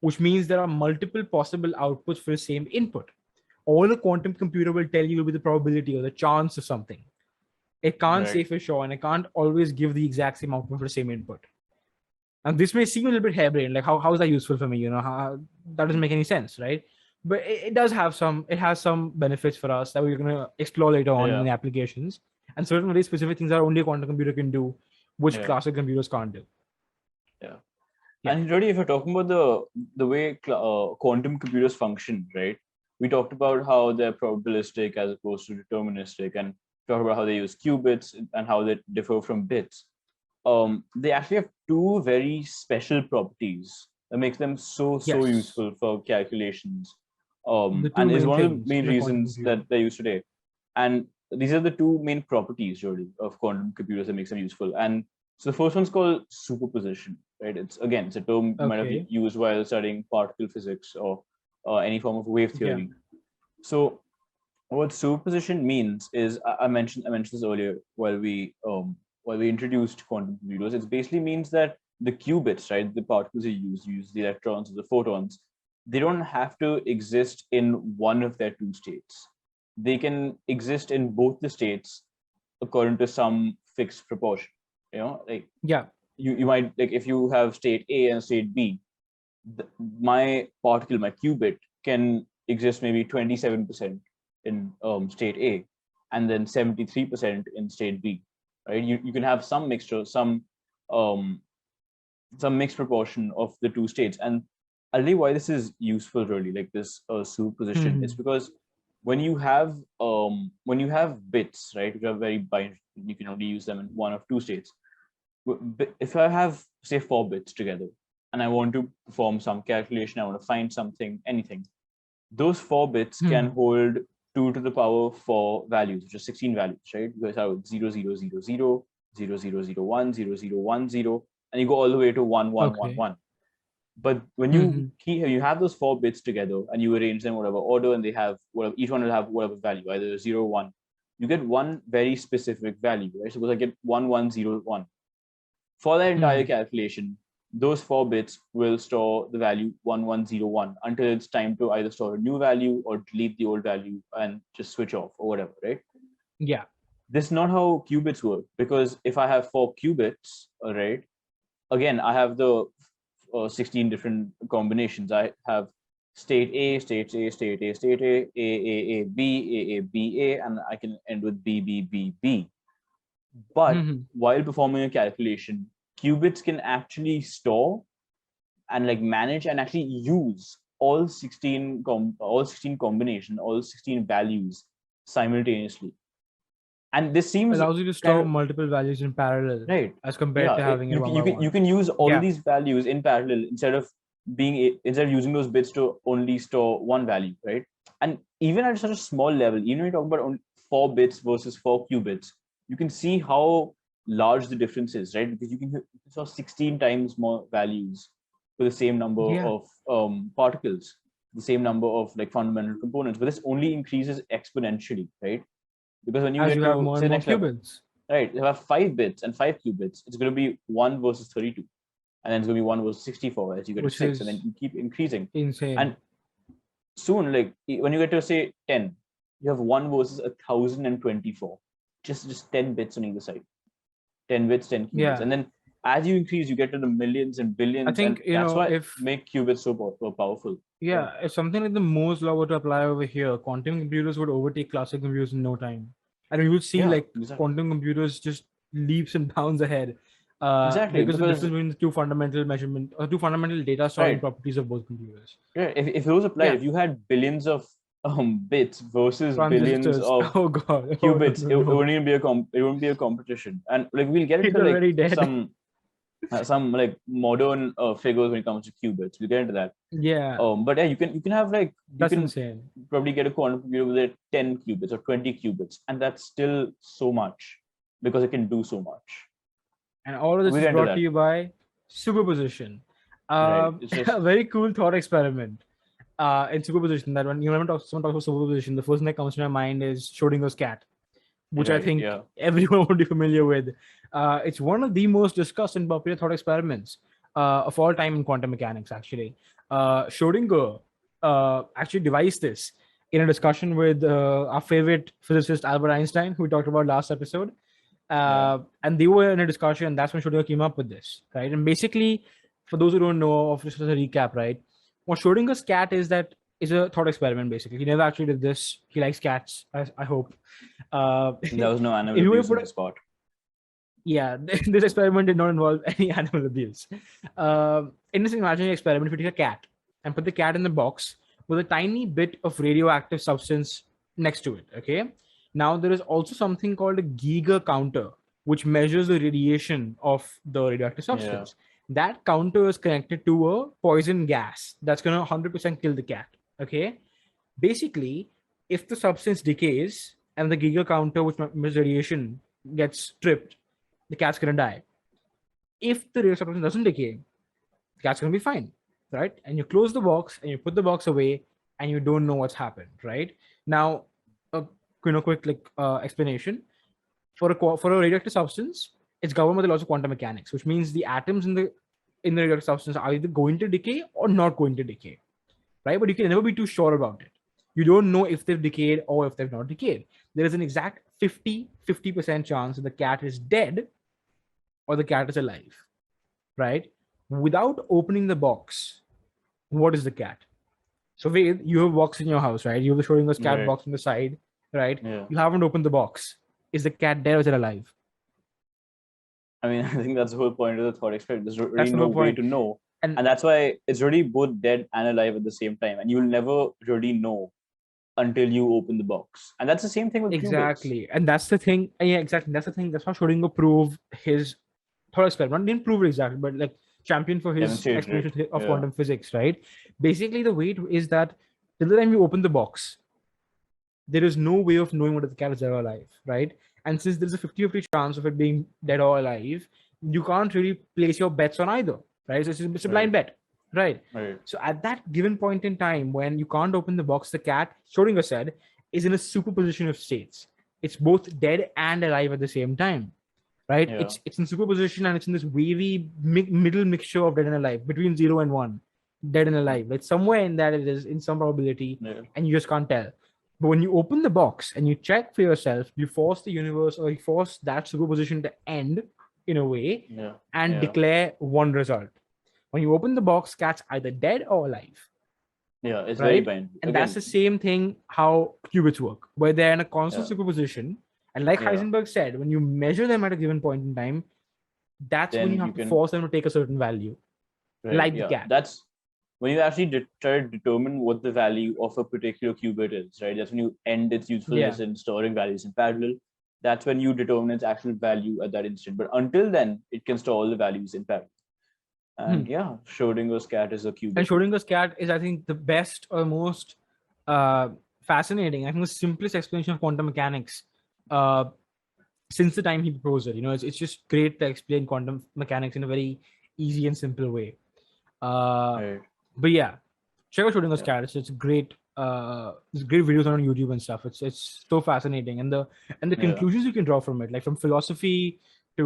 which means there are multiple possible outputs for the same input. All a quantum computer will tell you will be the probability or the chance of something. It can't say for sure, and it can't always give the exact same output for the same input. And this may seem a little bit harebrained, like how is that useful for me? How that doesn't make any sense, right? But it does have it has some benefits for us that we're going to explore later on in the applications. And certain very specific things that only a quantum computer can do, which classical computers can't do. Yeah. And really, if you're talking about the way quantum computers function, right? We talked about how they're probabilistic as opposed to deterministic, and talked about how they use qubits and how they differ from bits. They actually have two very special properties that makes them so useful for calculations. And is one of the main reasons that they're used today. And these are the two main properties really of quantum computers that makes them useful. And so the first one's called superposition, right? It's a term you might have used while studying particle physics or any form of wave theory. So what superposition means is, I mentioned this earlier while we introduced quantum computers. It basically means that the qubits, right, the particles you use the electrons or the photons, they don't have to exist in one of their two states. They can exist in both the states according to some fixed proportion. You might, like, if you have state A and state B, my particle, my qubit, can exist maybe 27% in state A and then 73% in state B, right? You can have some mixture, some mixed proportion of the two states. And I'll tell you why this is useful really, like this superposition. It's because when you have bits, right, which are very binary, you can only use them in one of two states. If I have, say, 4 bits together and I want to perform some calculation, I want to find something, anything, those 4 bits can hold 2 to the power 4 values, which are 16 values, right? You guys have 0, 0, 0, 0, 0, 0, 0, 1, 0, 0, 1, 0, and you go all the way to 1, 1, 1, 1. But when you have those 4 bits together and you arrange them whatever order, and they have whatever, each one will have whatever value, either 0, 1, you get one very specific value, right? Suppose I get 1, 1, 0, 1. For that entire calculation, those 4 bits will store the value 1, 1, 0, 1 until it's time to either store a new value or delete the old value and just switch off or whatever, right? Yeah. This is not how qubits work, because if I have 4 qubits, all right, again, I have the 16 different combinations. I have state A, state A, state A, state A, A, B, B, A, and I can end with B, B, B, B. But while performing a calculation, qubits can actually store and like manage and actually use all 16 combinations, all 16 values simultaneously. And this seems allows you to store multiple values in parallel, right, as compared to having it one by one. You can use all these values in parallel instead of using those bits to only store one value, right? And even at such a small level, even when you talk about only 4 bits versus 4 qubits, you can see how large the difference is, right? Because you can store 16 times more values for the same number of particles, the same number of like fundamental components, but this only increases exponentially, right? Because when you get have to more say and more next level, qubits, right, you have 5 bits and 5 qubits, it's going to be 1 versus 32, and then it's going to be 1 versus 64 as you get to 6, and then you keep increasing. Insane. And soon, like when you get to say 10, you have 1 versus 1024, just 10 bits on either side, 10 bits, 10 qubits, and then as you increase, you get to the millions and billions. I think and that's why make qubits so powerful. Yeah, if something like the Moore's law were to apply over here, quantum computers would overtake classical computers in no time, and we would see quantum computers just leaps and bounds ahead. Exactly, because of the difference between the two fundamental data storing properties of both computers. Yeah, if those apply, if you had billions of bits versus billions of qubits, it wouldn't be a competition. And like we'll get into like some like modern figures when it comes to qubits. We'll get into that. Yeah. But yeah, you can have like insane. Probably get a quantum computer with 10 qubits or 20 qubits, and that's still so much because it can do so much. And all of this is brought to you by Superposition. It's just a very cool thought experiment in Superposition, that when someone talks about Superposition, the first thing that comes to my mind is Schrodinger's cat, which I think everyone would be familiar with. It's one of the most discussed and popular thought experiments of all time in quantum mechanics, actually. Schrodinger actually devised this in a discussion with our favorite physicist, Albert Einstein, who we talked about last episode. And they were in a discussion, and that's when Schrodinger came up with this, right? And basically, for those who don't know, just as a recap, right? What Schrodinger's cat is a thought experiment, basically. He never actually did this. He likes cats, I hope. There was no animal abuse on the spot. Yeah, this experiment did not involve any animal abuse. In this imaginary experiment, if you take a cat and put the cat in the box with a tiny bit of radioactive substance next to it, okay? Now, there is also something called a Geiger counter, which measures the radiation of the radioactive substance. That counter is connected to a poison gas that's going to 100% kill the cat, okay? Basically, if the substance decays and the Geiger counter, which measures radiation, gets tripped, the cat's going to die. If the radioactive substance doesn't decay, the cat's going to be fine, right? And you close the box and you put the box away and you don't know what's happened, right? Now, quick explanation. For a radioactive substance, it's governed by the laws of quantum mechanics, which means the atoms in the radioactive substance are either going to decay or not going to decay, right? But you can never be too sure about it. You don't know if they've decayed or if they've not decayed. There is an exact 50% chance that the cat is dead or the cat is alive, right? Without opening the box, what is the cat? So Ved, you have a box in your house, right? You have the Schrodinger's cat box on the side, right? Yeah. You haven't opened the box. Is the cat dead or is it alive? I mean, I think that's the whole point of the thought experiment. There's really no way to know. And that's why it's really both dead and alive at the same time. And you'll never really know until you open the box. And that's the same thing with exactly. qubits. And that's the thing. Yeah, exactly. That's the thing. That's how Schrodinger proved his thought experiment. Didn't prove it exactly, but like champion for his explanation of quantum physics, right? Basically, the way is that till the time you open the box, there is no way of knowing whether the cat is dead or alive, right? And since there's a 50-50 chance of it being dead or alive, you can't really place your bets on either, right? So it's a blind bet, right? Right. So at that given point in time when you can't open the box, the cat, Schrodinger said, is in a superposition of states. It's both dead and alive at the same time, right? Yeah. It's in superposition and it's in this wavy middle mixture of dead and alive, between 0 and 1, dead and alive. Like somewhere in that it is in some probability, Yeah. and you just can't tell. But when you open the box and you check for yourself, you force the universe or you force that superposition to end in a way Yeah. and Yeah. declare one result. When you open the box, cat's either dead or alive, Yeah. It's very right? binary. And Again, that's the same thing how qubits work, where they're in a constant Yeah. superposition. And like Yeah. Heisenberg said, when you measure them at a given point in time, that's when Then you have you to can- force them to take a certain value, right, like the yeah. cat. That's when you actually try to determine what the value of a particular qubit is, right? That's when you end its usefulness in storing values in parallel. That's when you determine its actual value at that instant. But until then, it can store all the values in parallel. And yeah, Schrodinger's cat is a qubit. And Schrodinger's cat is, I think, the best or most fascinating, I think, the simplest explanation of quantum mechanics since the time he proposed it. You know, it's just great to explain quantum mechanics in a very easy and simple way. Right. But yeah, check out Schrodinger's Yeah. cat. It's great. There's great videos on YouTube and stuff. It's so fascinating, and the Yeah. conclusions you can draw from it, like from philosophy to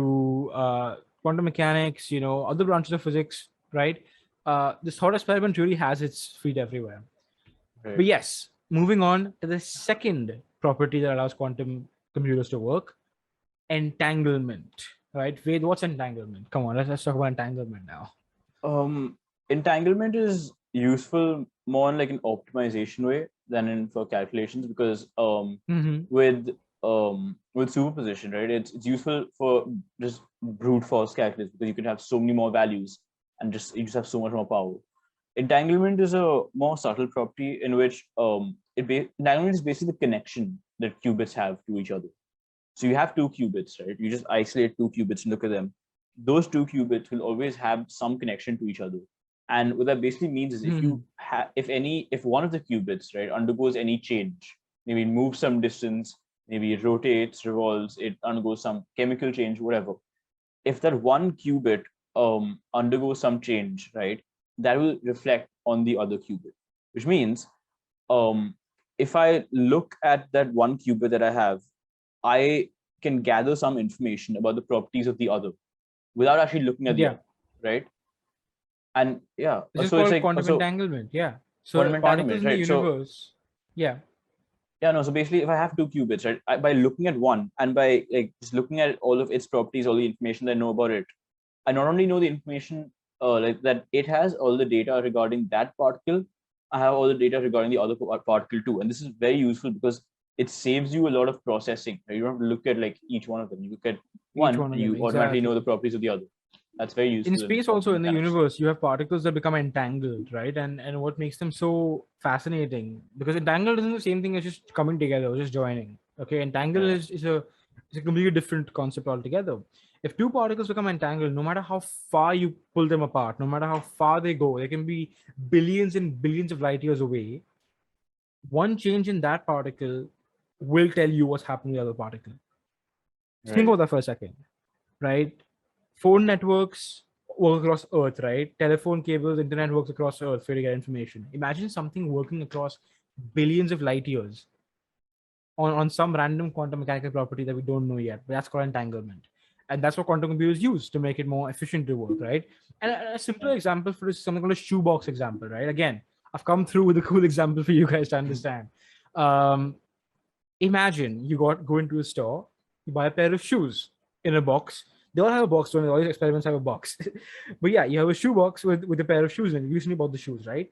quantum mechanics, you know, other branches of physics, right? This thought experiment really has its feet everywhere. Right. But yes, moving on to the second property that allows quantum computers to work, entanglement. Right? Ved, what's entanglement? Come on, let's talk about entanglement now. Entanglement is useful more in like an optimization way than in for calculations, because with superposition, right, it's useful for just brute force calculus, because you can have so many more values and you just have so much more power. Entanglement is a more subtle property in which entanglement is basically the connection that qubits have to each other. So you have two qubits, right? You just isolate two qubits and look at them. Those two qubits will always have some connection to each other. And what that basically means is if one of the qubits, right, undergoes any change, maybe it moves some distance, maybe it rotates, revolves, it undergoes some chemical change, whatever. If that one qubit undergoes some change, right, that will reflect on the other qubit, which means if I look at that one qubit that I have, I can gather some information about the properties of the other without actually looking at the other, right? And yeah, This is so it's called like quantum entanglement. Yeah. So quantum particles entanglement, in the right? universe. Yeah. Yeah, no. So basically, if I have two qubits, right, by looking at one and by like just looking at all of its properties, all the information that I know about it, I not only know the information like that it has all the data regarding that particle, I have all the data regarding the other particle too. And this is very useful because it saves you a lot of processing. Right? You don't have to look at like each one of them. You look at one and you automatically know the properties of the other. That's very useful. In space, also in the universe, you have particles that become entangled, right? And what makes them so fascinating, because entangled isn't the same thing as just coming together or just joining. Okay, entangled is a completely different concept altogether. If two particles become entangled, no matter how far you pull them apart, no matter how far they go, they can be billions and billions of light years away. One change in that particle will tell you what's happening to the other particle. Think about that for a second, right? Phone networks work across Earth, right? Telephone cables, internet works across Earth for you to get information. Imagine something working across billions of light years on some random quantum mechanical property that we don't know yet, but that's called entanglement. And that's what quantum computers use to make it more efficient to work, right? And a simpler example for this is something called a shoebox example, right? Again, I've come through with a cool example for you guys to understand. Imagine you go into a store, you buy a pair of shoes in a box. They all have a box, all these experiments have a box. But yeah, you have a shoebox with a pair of shoes in it. You recently bought the shoes, right?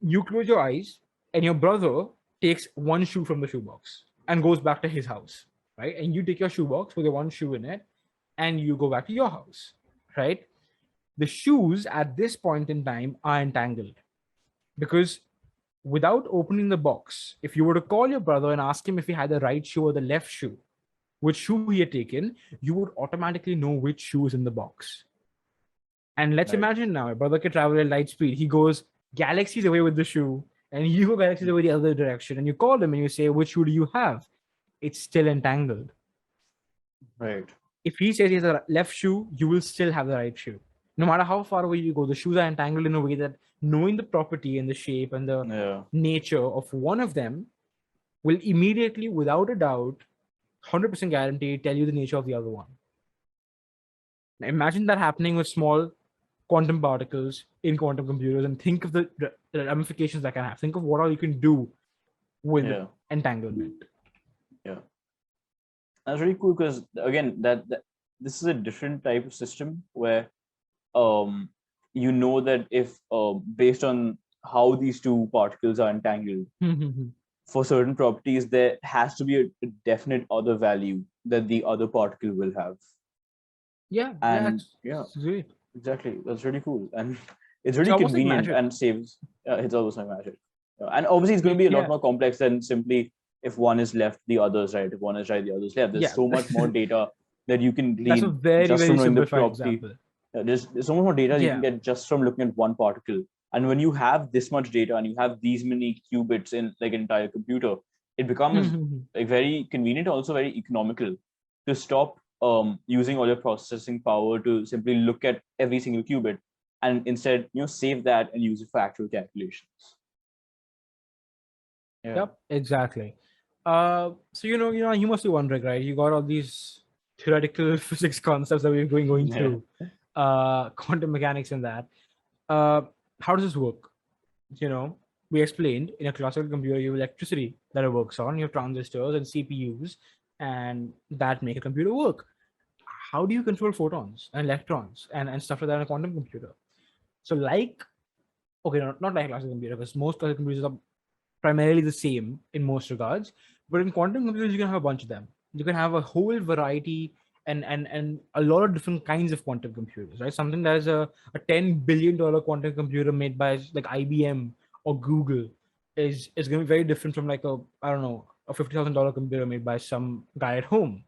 You close your eyes and your brother takes one shoe from the shoebox and goes back to his house, right? And you take your shoebox with the one shoe in it and you go back to your house, right? The shoes at this point in time are entangled because without opening the box, if you were to call your brother and ask him if he had the right shoe or the left shoe, which shoe he had taken, you would automatically know which shoe is in the box. And let's imagine now, a brother can travel at light speed. He goes galaxies away with the shoe, and you go galaxies over the other direction, and you call them and you say, which shoe do you have? It's still entangled. Right. If he says he has a left shoe, you will still have the right shoe. No matter how far away you go, the shoes are entangled in a way that knowing the property and the shape and the Yeah. nature of one of them will immediately, without a doubt, 100% guarantee tell you the nature of the other one. Now imagine that happening with small quantum particles in quantum computers, and think of the ramifications that can have. Think of what all you can do with Yeah. entanglement. Yeah. That's really cool because again, that this is a different type of system where you know that if based on how these two particles are entangled for certain properties, there has to be a definite other value that the other particle will have. Yeah, And it's great. exactly, that's really cool, and it's It's really almost like convenient magic. and saves. It's almost like magic. And obviously, it's going to be a lot more complex than simply if one is left, the other is right. If one is right, the other is left. There's so much more data that you can That's a glean very, just very from knowing the simplified property. example. There's so much more data you can Yeah. get just from looking at one particle. And when you have this much data and you have these many qubits in like an entire computer, it becomes like very convenient, also very economical to stop using all your processing power to simply look at every single qubit, and instead save that and use it for actual calculations. Yeah. Yep, exactly. So you must be wondering, right? You got all these theoretical physics concepts that we're going Yeah. through, quantum mechanics and that. How does this work? We explained in a classical computer you have electricity that it works on, you have transistors and CPUs, and that make a computer work. How do you control photons and electrons and stuff like that in a quantum computer? So okay, not like a classical computer, because most classical computers are primarily the same in most regards. But in quantum computers, you can have a bunch of them. You can have a whole variety and a lot of different kinds of quantum computers, right? Something that is a $10 billion quantum computer made by like IBM or Google is going to be very different from like a $50,000 computer made by some guy at home,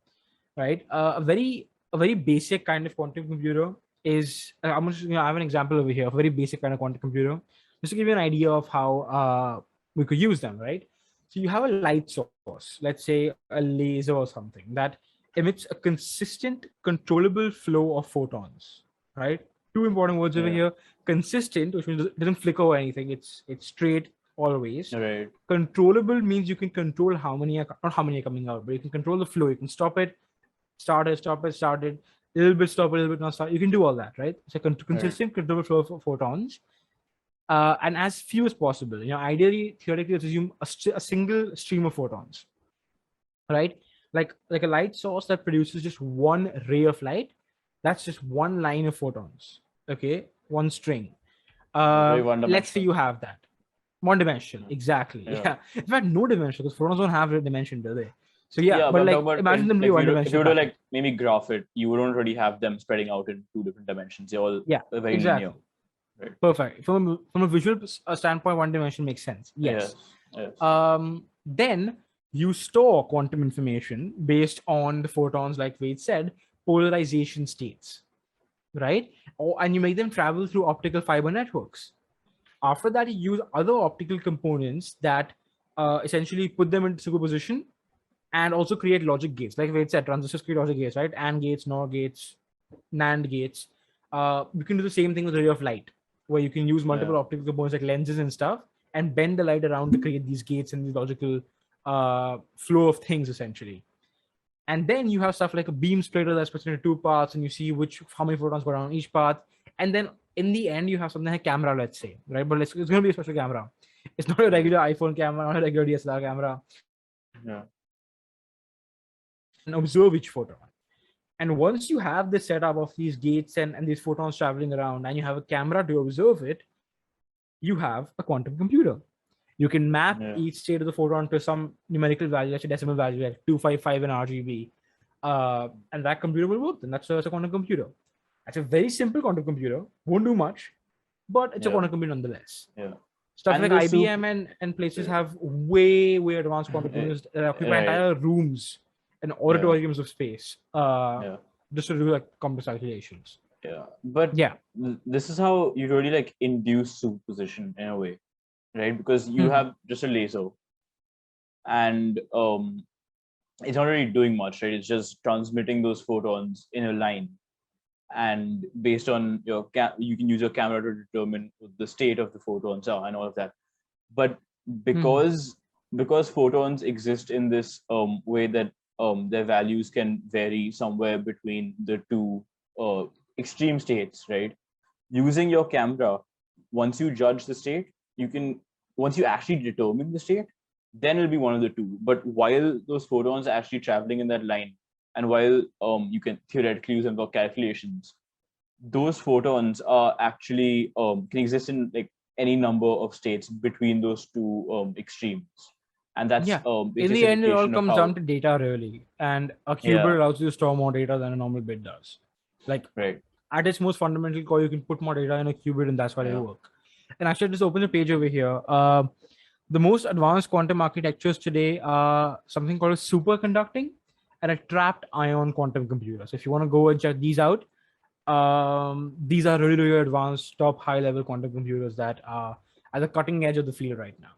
right? A very basic kind of quantum computer is I'm just I have an example over here, a very basic kind of quantum computer, just to give you an idea of how we could use them, right? So you have a light source, let's say a laser or something, that emits a consistent, controllable flow of photons, right? Two important words over here: consistent, which means it doesn't flicker or anything; it's straight always. Right. Controllable means you can control how many are not how many are coming out, but you can control the flow. You can stop it, stop it, start it, a little bit stop, a little bit not start. You can do all that, right? It's a consistent, controllable flow of photons, and as few as possible. Ideally, theoretically, let's assume a single stream of photons, right? Like a light source that produces just one ray of light. That's just one line of photons. Okay, one string. Very Let's say one-dimensional. you have that. One dimension, exactly. Yeah. In fact, no dimension, because photons don't have a dimension, do they? So yeah, but like imagine them be one dimension. If you were to like maybe graph it, you wouldn't really have them spreading out in two different dimensions. They're all very exactly. linear. Right. Perfect. From a visual standpoint, one dimension makes sense. Yes. Then you store quantum information based on the photons, like Ved said, polarization states, right? And you make them travel through optical fiber networks. After that, you use other optical components that essentially put them into superposition and also create logic gates. Like Ved said, transistors create logic gates, right? AND gates, NOR gates, NAND gates. You can do the same thing with ray of light, where you can use multiple optical components like lenses and stuff and bend the light around to create these gates and these logical flow of things, essentially. And then you have stuff like a beam splitter that's split into two parts, and you see how many photons go down each path. And then in the end, you have something like a camera, let's say, right? But it's going to be a special camera. It's not a regular iPhone camera, not a regular DSLR camera. And observe each photon. And once you have the setup of these gates and these photons traveling around, and you have a camera to observe it, you have a quantum computer. You can map each state of the photon to some numerical value, like a decimal value, like 255 in RGB. And that computer will work. Then that's a quantum computer. That's a very simple quantum computer. Won't do much, but it's a quantum computer nonetheless. Stuff like IBM and places have way advanced quantum computers that occupy entire rooms and auditoriums of space just to do like complex calculations. But this is how you really like induce superposition in a way. right? Because you have just a laser, and it's not really doing much, right? It's just transmitting those photons in a line, and based on your you can use your camera to determine what the state of the photons are and all of that. But because photons exist in this way that their values can vary somewhere between the two extreme states, right? Using your camera, once you judge the state, you can, once you actually determine the state, then it'll be one of the two. But while those photons are actually traveling in that line, and while you can theoretically use them for calculations, those photons are actually can exist in like any number of states between those two extremes, and that's in the end, it all basification of comes how. down to data really, and a qubit allows you to store more data than a normal bit does. Like Right. at its most fundamental core, you can put more data in a qubit, and that's why they work. And actually, just open a page over here. The most advanced quantum architectures today are something called a superconducting and a trapped ion quantum computer. So if you want to go and check these out, these are really, really advanced, top high-level quantum computers that are at the cutting edge of the field right now.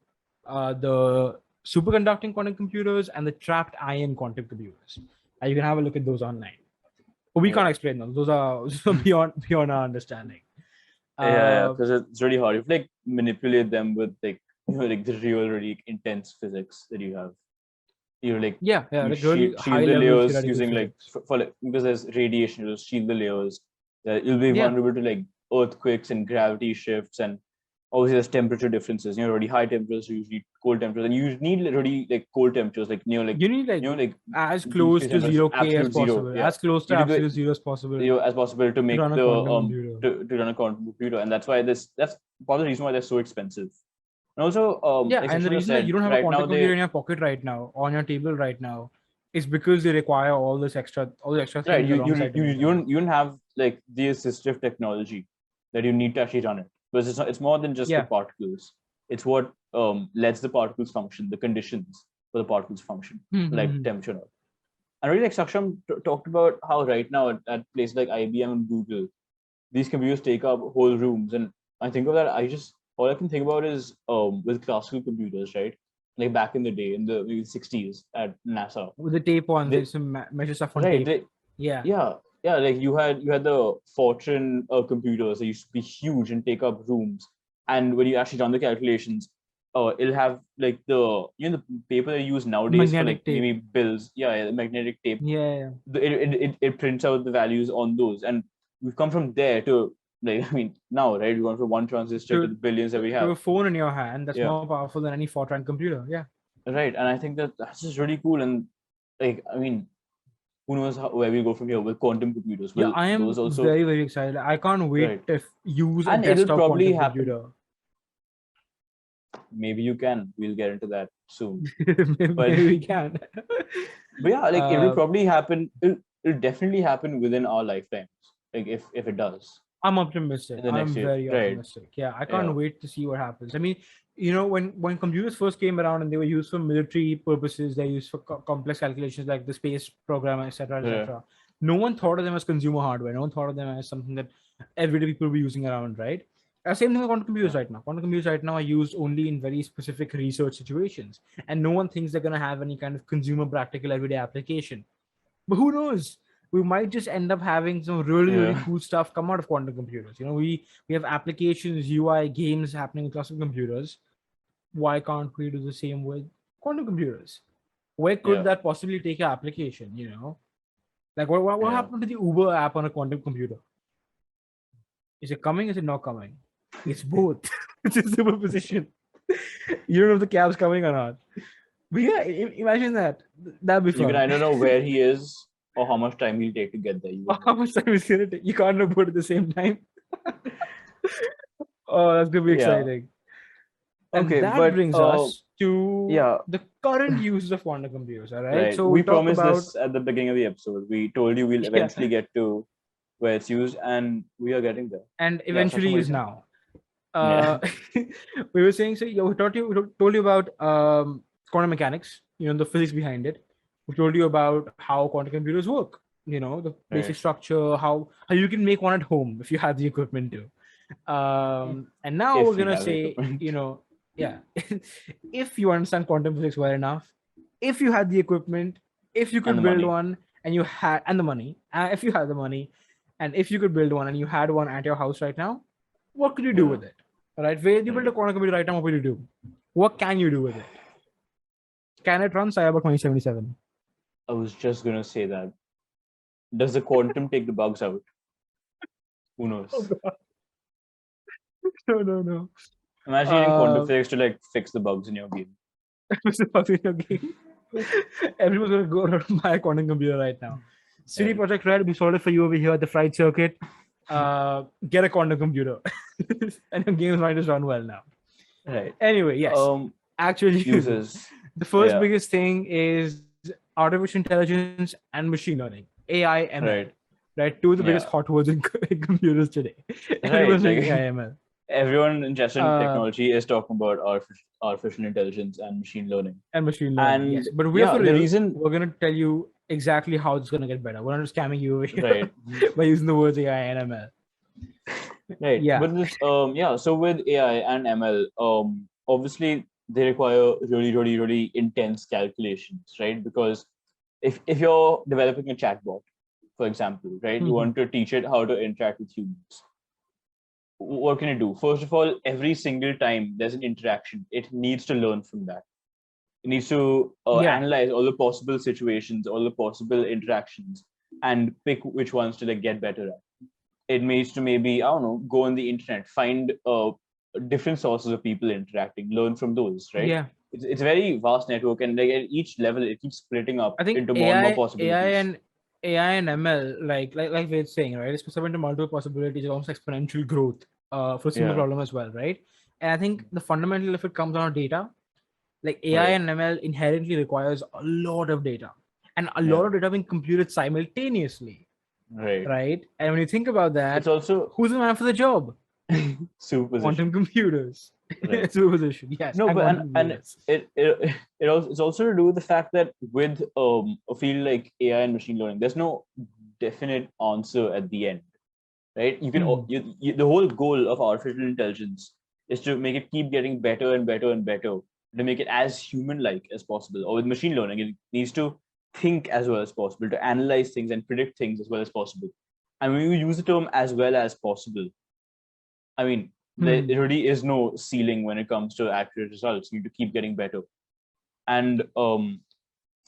The superconducting quantum computers and the trapped ion quantum computers. And you can have a look at those online. But we can't explain them. Those are beyond our understanding. Because it's really hard. You have to like manipulate them with like like the really intense physics that you have. You're like like really shield the layers using like for like, because there's radiation, you'll shield the layers. You'll be vulnerable to like earthquakes and gravity shifts, and obviously there's temperature differences. Already high temperatures, usually cold temperatures, and you need really like cold temperatures, like you need as close to 0K as possible, as close to absolute zero as possible. As possible to make to run a quantum computer, and that's part of the reason why they're so expensive. And also, and the reason that you don't have a quantum computer in your pocket right now, on your table right now, is because they require all the extra things. Right, you don't have like the assistive technology that you need to actually run it, because it's more than just the particles. It's what lets the particles function, the conditions for the particles function, like temperature. And really, like Saksham talked about how right now at places like IBM and Google, these computers take up whole rooms, and I think of that. All I can think about is with classical computers, right? Like back in the day, in the 60s at NASA, with the tape on, there's some measure stuff on tape. Like you had the Fortran computers that used to be huge and take up rooms, and when you actually run the calculations, it'll have like the the paper they use nowadays for like maybe bills. The magnetic tape. It prints out the values on those, and we've come from there to like, I mean, now, right? We've gone from one transistor to the billions that we have. To a phone in your hand that's more powerful than any Fortran computer. Yeah. Right. And I think that's just really cool. And like, I mean, who knows where we go from here with quantum computers? I am very, very excited. I can't wait to use a desktop probably quantum computer. Maybe you can. We'll get into that soon. Maybe we can. But yeah, like it will probably happen. It'll definitely happen within our lifetimes. Like if it does. I'm optimistic. I'm very optimistic. Yeah, I can't wait to see what happens. I mean, when computers first came around and they were used for military purposes, they're used for complex calculations like the space program, etc., etc. No one thought of them as consumer hardware. No one thought of them as something that everyday people will be using around, right? Same thing with quantum computers right now. Quantum computers right now are used only in very specific research situations, and no one thinks they're going to have any kind of consumer practical everyday application. But who knows? We might just end up having some really cool stuff come out of quantum computers. We have applications, UI, games happening in classical computers. Why can't we do the same with quantum computers? Where could that possibly take an application? Like what happened to the Uber app on a quantum computer? Is it coming? Is it not coming? It's both. It's a superposition. You don't know if the cab's coming or not. But yeah, imagine that. That'd be fun. I don't know where he is or how much time he'll take to get there. How much time is going to take? You can't know both at the same time. Oh, that's going to be exciting. And that brings us to the current uses of quantum computers. All right. So we promised this at the beginning of the episode. We told you we'll eventually get to where it's used, and we are getting there. And eventually is now. We were saying, we told you about quantum mechanics, the physics behind it. We told you about how quantum computers work, the basic structure, how you can make one at home if you have the equipment to. And now we're going to say, yeah, if you understand quantum physics well enough, if you had the equipment, if you And could the build money. one and you had, and the money, if you had the money, and if you could build one and you had one at your house right now, what could you do Yeah. with it? All right, where you build a quantum computer right now, what would you do? What can you do with it? Can it run Cyber 2077? I was just gonna say that. Does the quantum take the bugs out? Who Oh knows? god, no, no, no. Imagine using quantum physics to like fix the bugs in your game. It's a video game. Everyone's gonna go around and buy a quantum computer right now. CD Right. Projekt Red, we sold it for you over here at the Fried Circuit. Get a quantum computer, and your games might just run well now. Right. Anyway, yes, actual uses. Uses. The first Yeah. biggest thing is artificial intelligence and machine learning, AI, ML. Right. Right, two of the biggest Yeah. hot words in computers today. Right. Everyone's Like saying AI, ML. everyone interested in technology is talking about artificial intelligence and machine learning. And machine learning, And yes. But we are yeah, for the real. reason. We're gonna tell you exactly how it's gonna get better. We're not just scamming you over here Right. by using the words AI and ML. Right. Yeah. But this yeah, so with AI and ML, obviously they require really intense calculations, right? Because if you're developing a chatbot, for example, right, you want to teach it how to interact with humans. What can it do? First of all, every single time there's an interaction, it needs to learn from that. It needs to Yeah. analyze all the possible situations, all the possible interactions, and pick which ones to like get better at. It needs to maybe, I don't know, go on the internet, find different sources of people interacting, learn from those, right? Yeah. It's a very vast network, and like at each level, it keeps splitting up I think into more and more possibilities. AI and ML, like we're saying, right? It's specific into multiple possibilities, almost exponential growth for a single Yeah, problem as well, right? And I think the fundamental, if it comes down to data, like AI right. and ML inherently requires a lot of data, and a lot Yeah, of data being computed simultaneously, right. right? And when you think about It's that, also who's the man for the job? Quantum superposition, computers. right? Superposition, yes, No, and but quantum and computers. it's also to do with the fact that with a field like AI and machine learning, there's no definite answer at the end, right? You can the whole goal of artificial intelligence is to make it keep getting better and better and better, to make it as human-like as possible. Or with machine learning, it needs to think as well as possible, to analyze things and predict things as well as possible. And when you use the term as well as possible, I mean, there really is no ceiling when it comes to accurate results. You need to keep getting better. And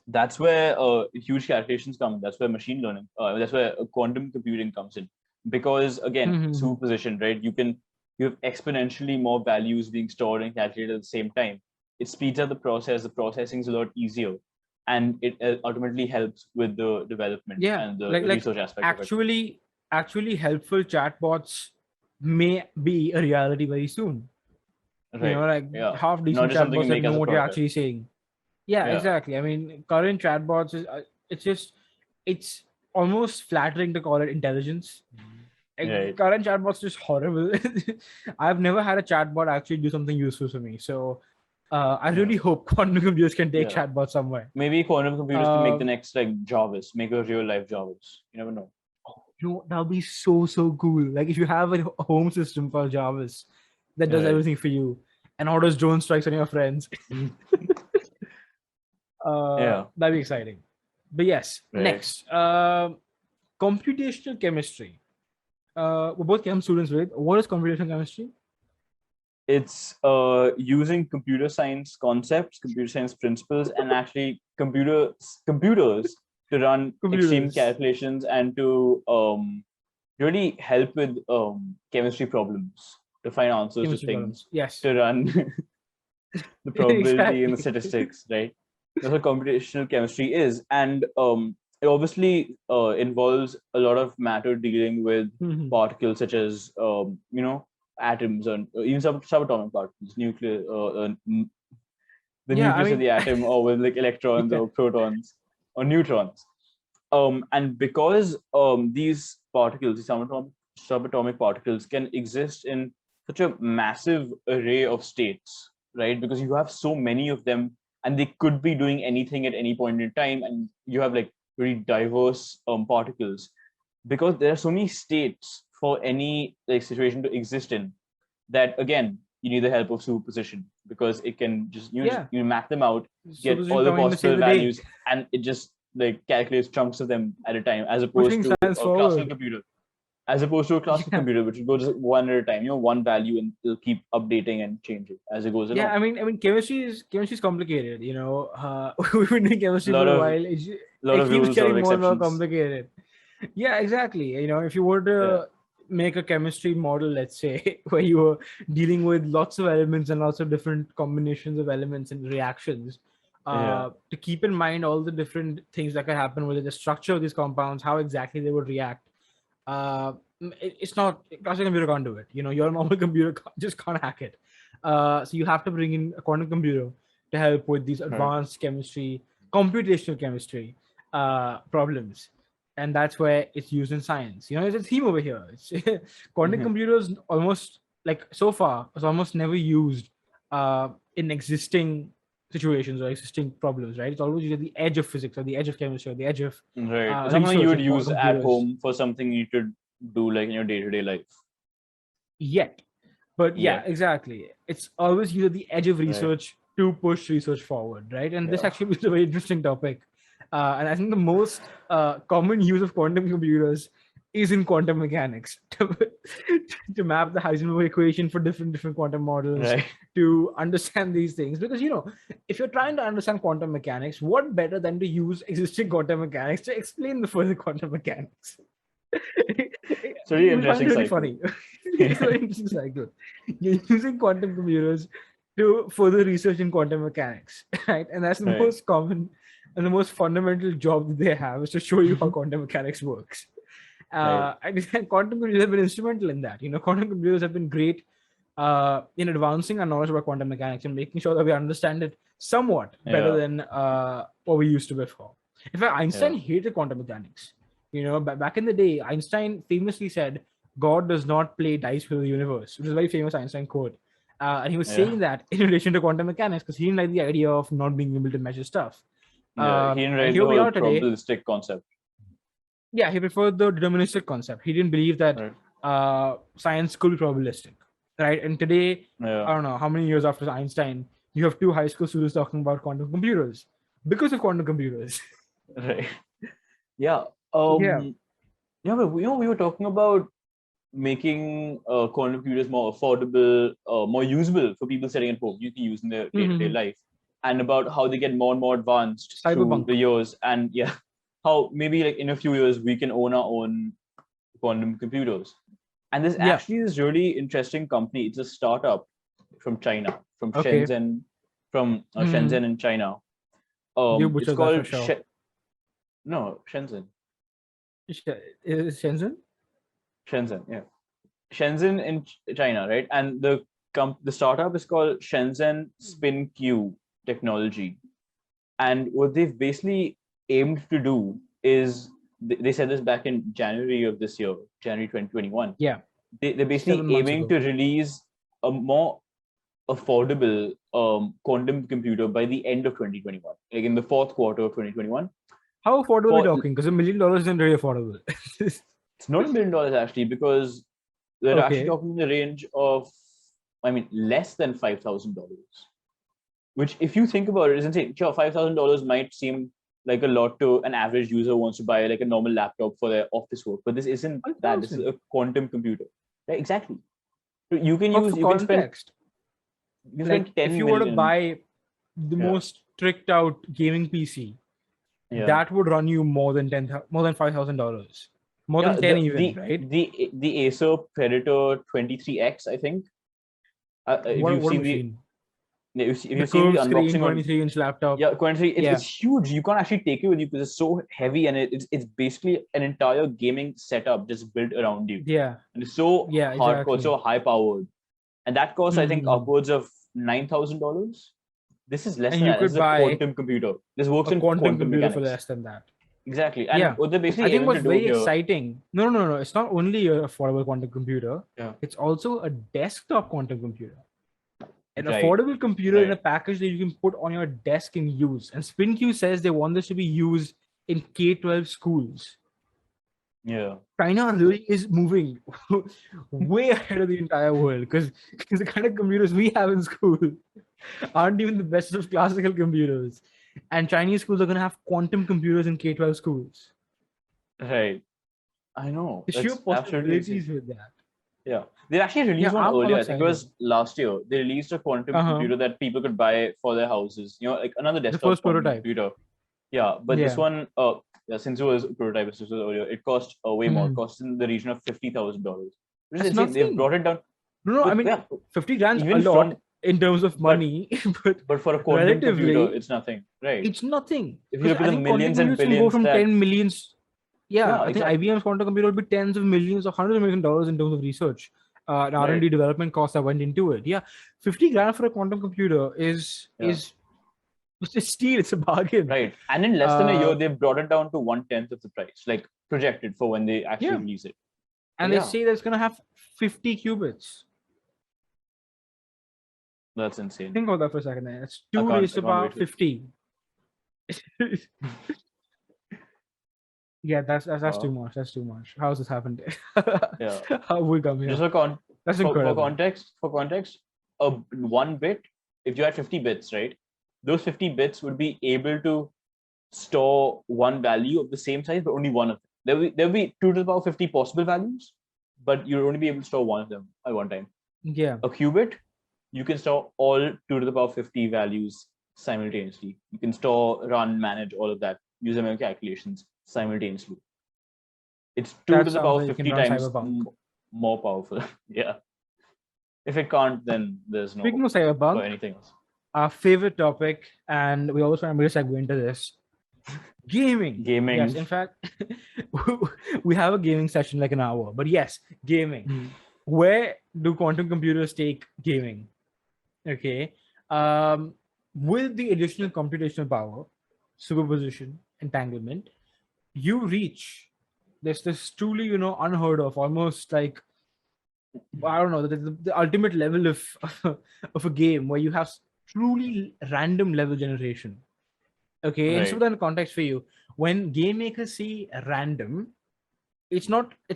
that's where huge calculations come. That's where machine learning, that's where quantum computing comes in. Because again, superposition, right? You have exponentially more values being stored and calculated at the same time. It speeds up the process. The processing is a lot easier, and it ultimately helps with the development Yeah, and the like research aspect of it. actually helpful chatbots may be a reality very soon. Right. Like Yeah. half Not decent just something chatbots you that make know as a what you're prototype. actually saying. Yeah, Yeah. exactly. I mean, current chatbots is it's just it's almost flattering to call it intelligence. Right. Current chatbots are just horrible. I've never had a chatbot actually do something useful for me. So I Yeah. really hope quantum computers can take Yeah. chatbots somewhere. Maybe quantum computers can make Uh, the next like Jarvis, make a real life Jarvis. You never know. that would be so cool. Like if you have a home system called Jarvis that does Right. everything for you and orders drone strikes on your friends, Yeah. that'd be exciting. But yes, Right. next, computational chemistry. We're both chem students, right? What is computational chemistry? It's using computer science concepts, computer science principles, and actually computers to run extreme Computers. calculations and to really help with chemistry problems, to find answers to Chemistry things, problems. Yes. to run the probability and the Exactly. statistics, right? That's what computational chemistry is. And it obviously involves a lot of matter dealing with particles such as, atoms and even subatomic particles, nuclear, the Yeah, I nucleus of mean, the atom, or with like electrons yeah. or protons or neutrons. And because these particles, these subatomic particles, can exist in such a massive array of states, right? Because you have so many of them, and they could be doing anything at any point in time, and you have like very diverse particles. Because there are so many states for any like situation to exist in, that again, you need the help of superposition, because it can just you map them out, get Superposition all the coming to save possible the day, values, and it just like calculates chunks of them at a time, as opposed pushing to science a classical forward. computer. As opposed to a classical Yeah. computer, which will go just one at a time, one value, and it'll keep updating and changing as it goes Yeah, along. I mean, chemistry is complicated. We've been doing chemistry for a Of while. lot It of keeps rules, a lot of getting more and more exceptions. complicated. Yeah, exactly. If you were Yeah. to make a chemistry model, let's say, where you were dealing with lots of elements and lots of different combinations of elements and reactions, Yeah. to keep in mind all the different things that can happen with the structure of these compounds, how exactly they would react. It's not, classical computer can't do it. Your normal computer just can't hack it. So you have to bring in a quantum computer to help with these Right. advanced chemistry, computational chemistry problems, and that's where it's used in science. It's a theme over here. It's quantum Mhm. computers almost, like, so far, is almost never used in existing situations or existing problems, right? It's always used at the edge of physics or the edge of chemistry or the edge of Right. Something you research would in quantum use at computers. home for something you could do like in your day-to-day life. Yet. But yeah, Yet. exactly. It's always used at the edge of Right. research to push research forward, right? And this Yeah. actually is a very interesting topic. And I think the most common use of quantum computers is in quantum mechanics to map the Heisenberg equation for different quantum models, Right. to understand these things. Because, if you're trying to understand quantum mechanics, what better than to use existing quantum mechanics to explain the further quantum mechanics? It's a really You find interesting it really cycle. funny. It's a very interesting cycle. You're using quantum computers to further research in quantum mechanics, right? And that's the Right. most common and the most fundamental job that they have, is to show you how quantum mechanics works. Right. And quantum computers have been instrumental in that. Quantum computers have been great in advancing our knowledge about quantum mechanics and making sure that we understand it somewhat better Yeah. than what we used to before. In fact, Einstein Yeah. hated quantum mechanics. Back in the day, Einstein famously said, "God does not play dice with the universe," which is a very famous Einstein quote. And he was Yeah. saying that in relation to quantum mechanics because he didn't like the idea of not being able to measure stuff. Yeah. He didn't And write here the we whole are today. probabilistic concept. Yeah, he preferred the deterministic concept. He didn't believe that Right. science could be probabilistic, right? And today, Yeah. I don't know how many years after Einstein, you have two high school students talking about quantum computers because of quantum computers. Right. Yeah. Yeah. Yeah, but we were talking about making quantum computers more affordable, more usable for people sitting at home. You can use in their day-to-day Mm-hmm. life, and about how they get more and more advanced through Cyberpunk. the years, and yeah, how maybe like in a few years we can own our own quantum computers. And there's Yeah. actually this really interesting company. It's a startup from China, from Okay. Shenzhen, from Mm-hmm. Shenzhen in China. You It's butchered that for called sure. no, Shenzhen. Is it Shenzhen? Shenzhen, yeah. Shenzhen in China, right? And the startup is called Shenzhen Spin Q Technology. And what they've basically aimed to do is they said this back in January of this year, January 2021. Yeah. They're basically 7 months aiming ago. to release a more affordable quantum computer by the end of 2021, like in the fourth quarter of 2021. How affordable are we talking? Because $1 million isn't very affordable. It's not $1 million actually, because they're actually Okay. talking in the range of, I mean, less than $5,000. Which, if you think about it, is insane. Sure, $5,000 might seem like a lot to an average user who wants to buy like a normal laptop for their office work, but this isn't that. This is 1,000. a quantum computer, right? Exactly. So you can But use, for context, you can like spend if 10 you were to million. buy the Yeah, most tricked out gaming PC, yeah, that would run you more than $5,000, more yeah. than 10 even, right? The Acer Predator 23X, I think. If What you've what a seen machine! if The you've seen the curved screen, unboxing on 23-inch laptop. 23, it's Yeah, huge. You can't actually take it with you because it's so heavy, and it's basically an entire gaming setup just built around you, yeah, and it's so yeah, hardcore, so exactly. high powered, and that costs I think Hmm. upwards of $9,000. This is less And than you that. This could is a buy quantum computer. This works a in quantum quantum computer for mechanics. less than that. Exactly, and Yeah, what they're I basically think aiming what's to do very here. exciting. No. It's not only a affordable quantum computer. Yeah. It's also a desktop quantum computer. An Right. affordable computer in a Right. package that you can put on your desk and use. And SpinQ says they want this to be used in K-12 schools. Yeah. China really is moving way ahead of the entire world because the kind of computers we have in school aren't even the best of classical computers. And Chinese schools are going to have quantum computers in K-12 schools. Right. I know. The sheer That's absolutely insane. possibilities with that. Yeah. They actually Yeah, released one I'm earlier. I think it excited. was last year. They released a quantum Uh-huh. computer that people could buy for their houses. Like another The desktop first quantum prototype. computer. Yeah. But this Yeah. one, yeah, since it was a prototype, this was earlier, it cost way more. It Mhm. cost in the region of $50,000, which is That's insane. They've nothing. brought it down. No, I But mean, yeah, 50 grand's a even lot from, in terms of but money, but but for a quantum computer, relatively, it's nothing. Right. it's nothing. If you Because look at I the think quantum millions and computers can go billions from that, 10 millions. Yeah, yeah, I think exactly. IBM's quantum computer will be tens of millions or hundreds of millions of dollars in terms of research and Right. R&D development costs that went into it. Yeah, 50 grand for a quantum computer is Yeah. it's a steal. It's a bargain. Right. And in less than a year, Uh, they brought it down to 1/10 of the price, like projected for when they actually yeah, release it. So and they yeah, say that it's gonna have 50 qubits. that's insane. Think about that for a second. Then it's I 2 can't raised I to the can't power wait to 50. Yeah, that's too wow. much. That's too much. How's this happened? Yeah. How we come Just here? for con That's for incredible. context, a 1 bit, if you had 50 bits, right? Those 50 bits would be able to store one value of the same size, but only one of them. There'll be 2 to the power 50 possible values, but you'll only be able to store one of them at one time. Yeah, A qubit, you can store all 2 to the power 50 values simultaneously. You can store, run, manage all of that, use memory calculations simultaneously. It's 2 that to the sounds power like you can 50 run times Cyberpunk. more powerful. Yeah. If it can't, then there's no Speaking hope of for Cyberpunk, anything else. our favorite topic, and we always try to segue into this gaming. Yes, Gaming. in fact, we have a gaming session like an hour, but yes, gaming. Where do quantum computers take gaming? Okay. With the additional computational power, superposition, entanglement, you reach this truly, unheard of, almost like I don't know, the ultimate level of of a game where you have truly random level generation. Okay, and just put Right. that in context for you, when game makers say random, it's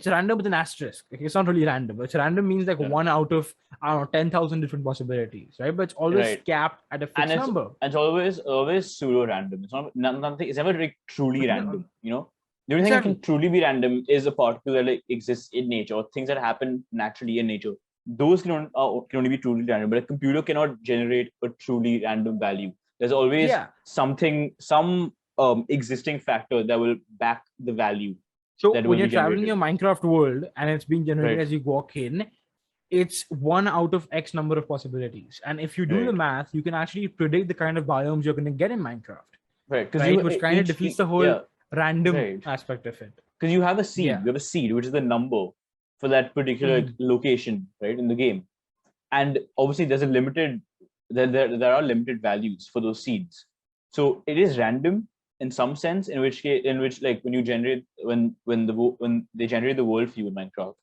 random with an asterisk. Okay? It's not really random. It's random means like Yeah. one out of I don't know 10,000 different possibilities, right? But it's always Right. capped at a And fixed number. it's always pseudo random. It's not nothing. It's never like truly random. The only thing that Exactly. can truly be random is a particle that like exists in nature, or things that happen naturally in nature. Those can only be truly random. But a computer cannot generate a truly random value. There's always Yeah. some existing factor that will back the value So that when will you're be traveling generated. your Minecraft world and it's being generated Right. as you walk in, it's one out of X number of possibilities. And if you do the Right. math, you can actually predict the kind of biomes you're going to get in Minecraft, Right. Because right? you Which kind of defeats each the whole yeah. random Right. aspect of it. Because you have a seed. Yeah. You have a seed, which is the number for that particular Mhm. location, right, in the game. And obviously, there's a limited there are limited values for those seeds. So it is random in some sense, in which like when you generate when they generate the world for you in Minecraft,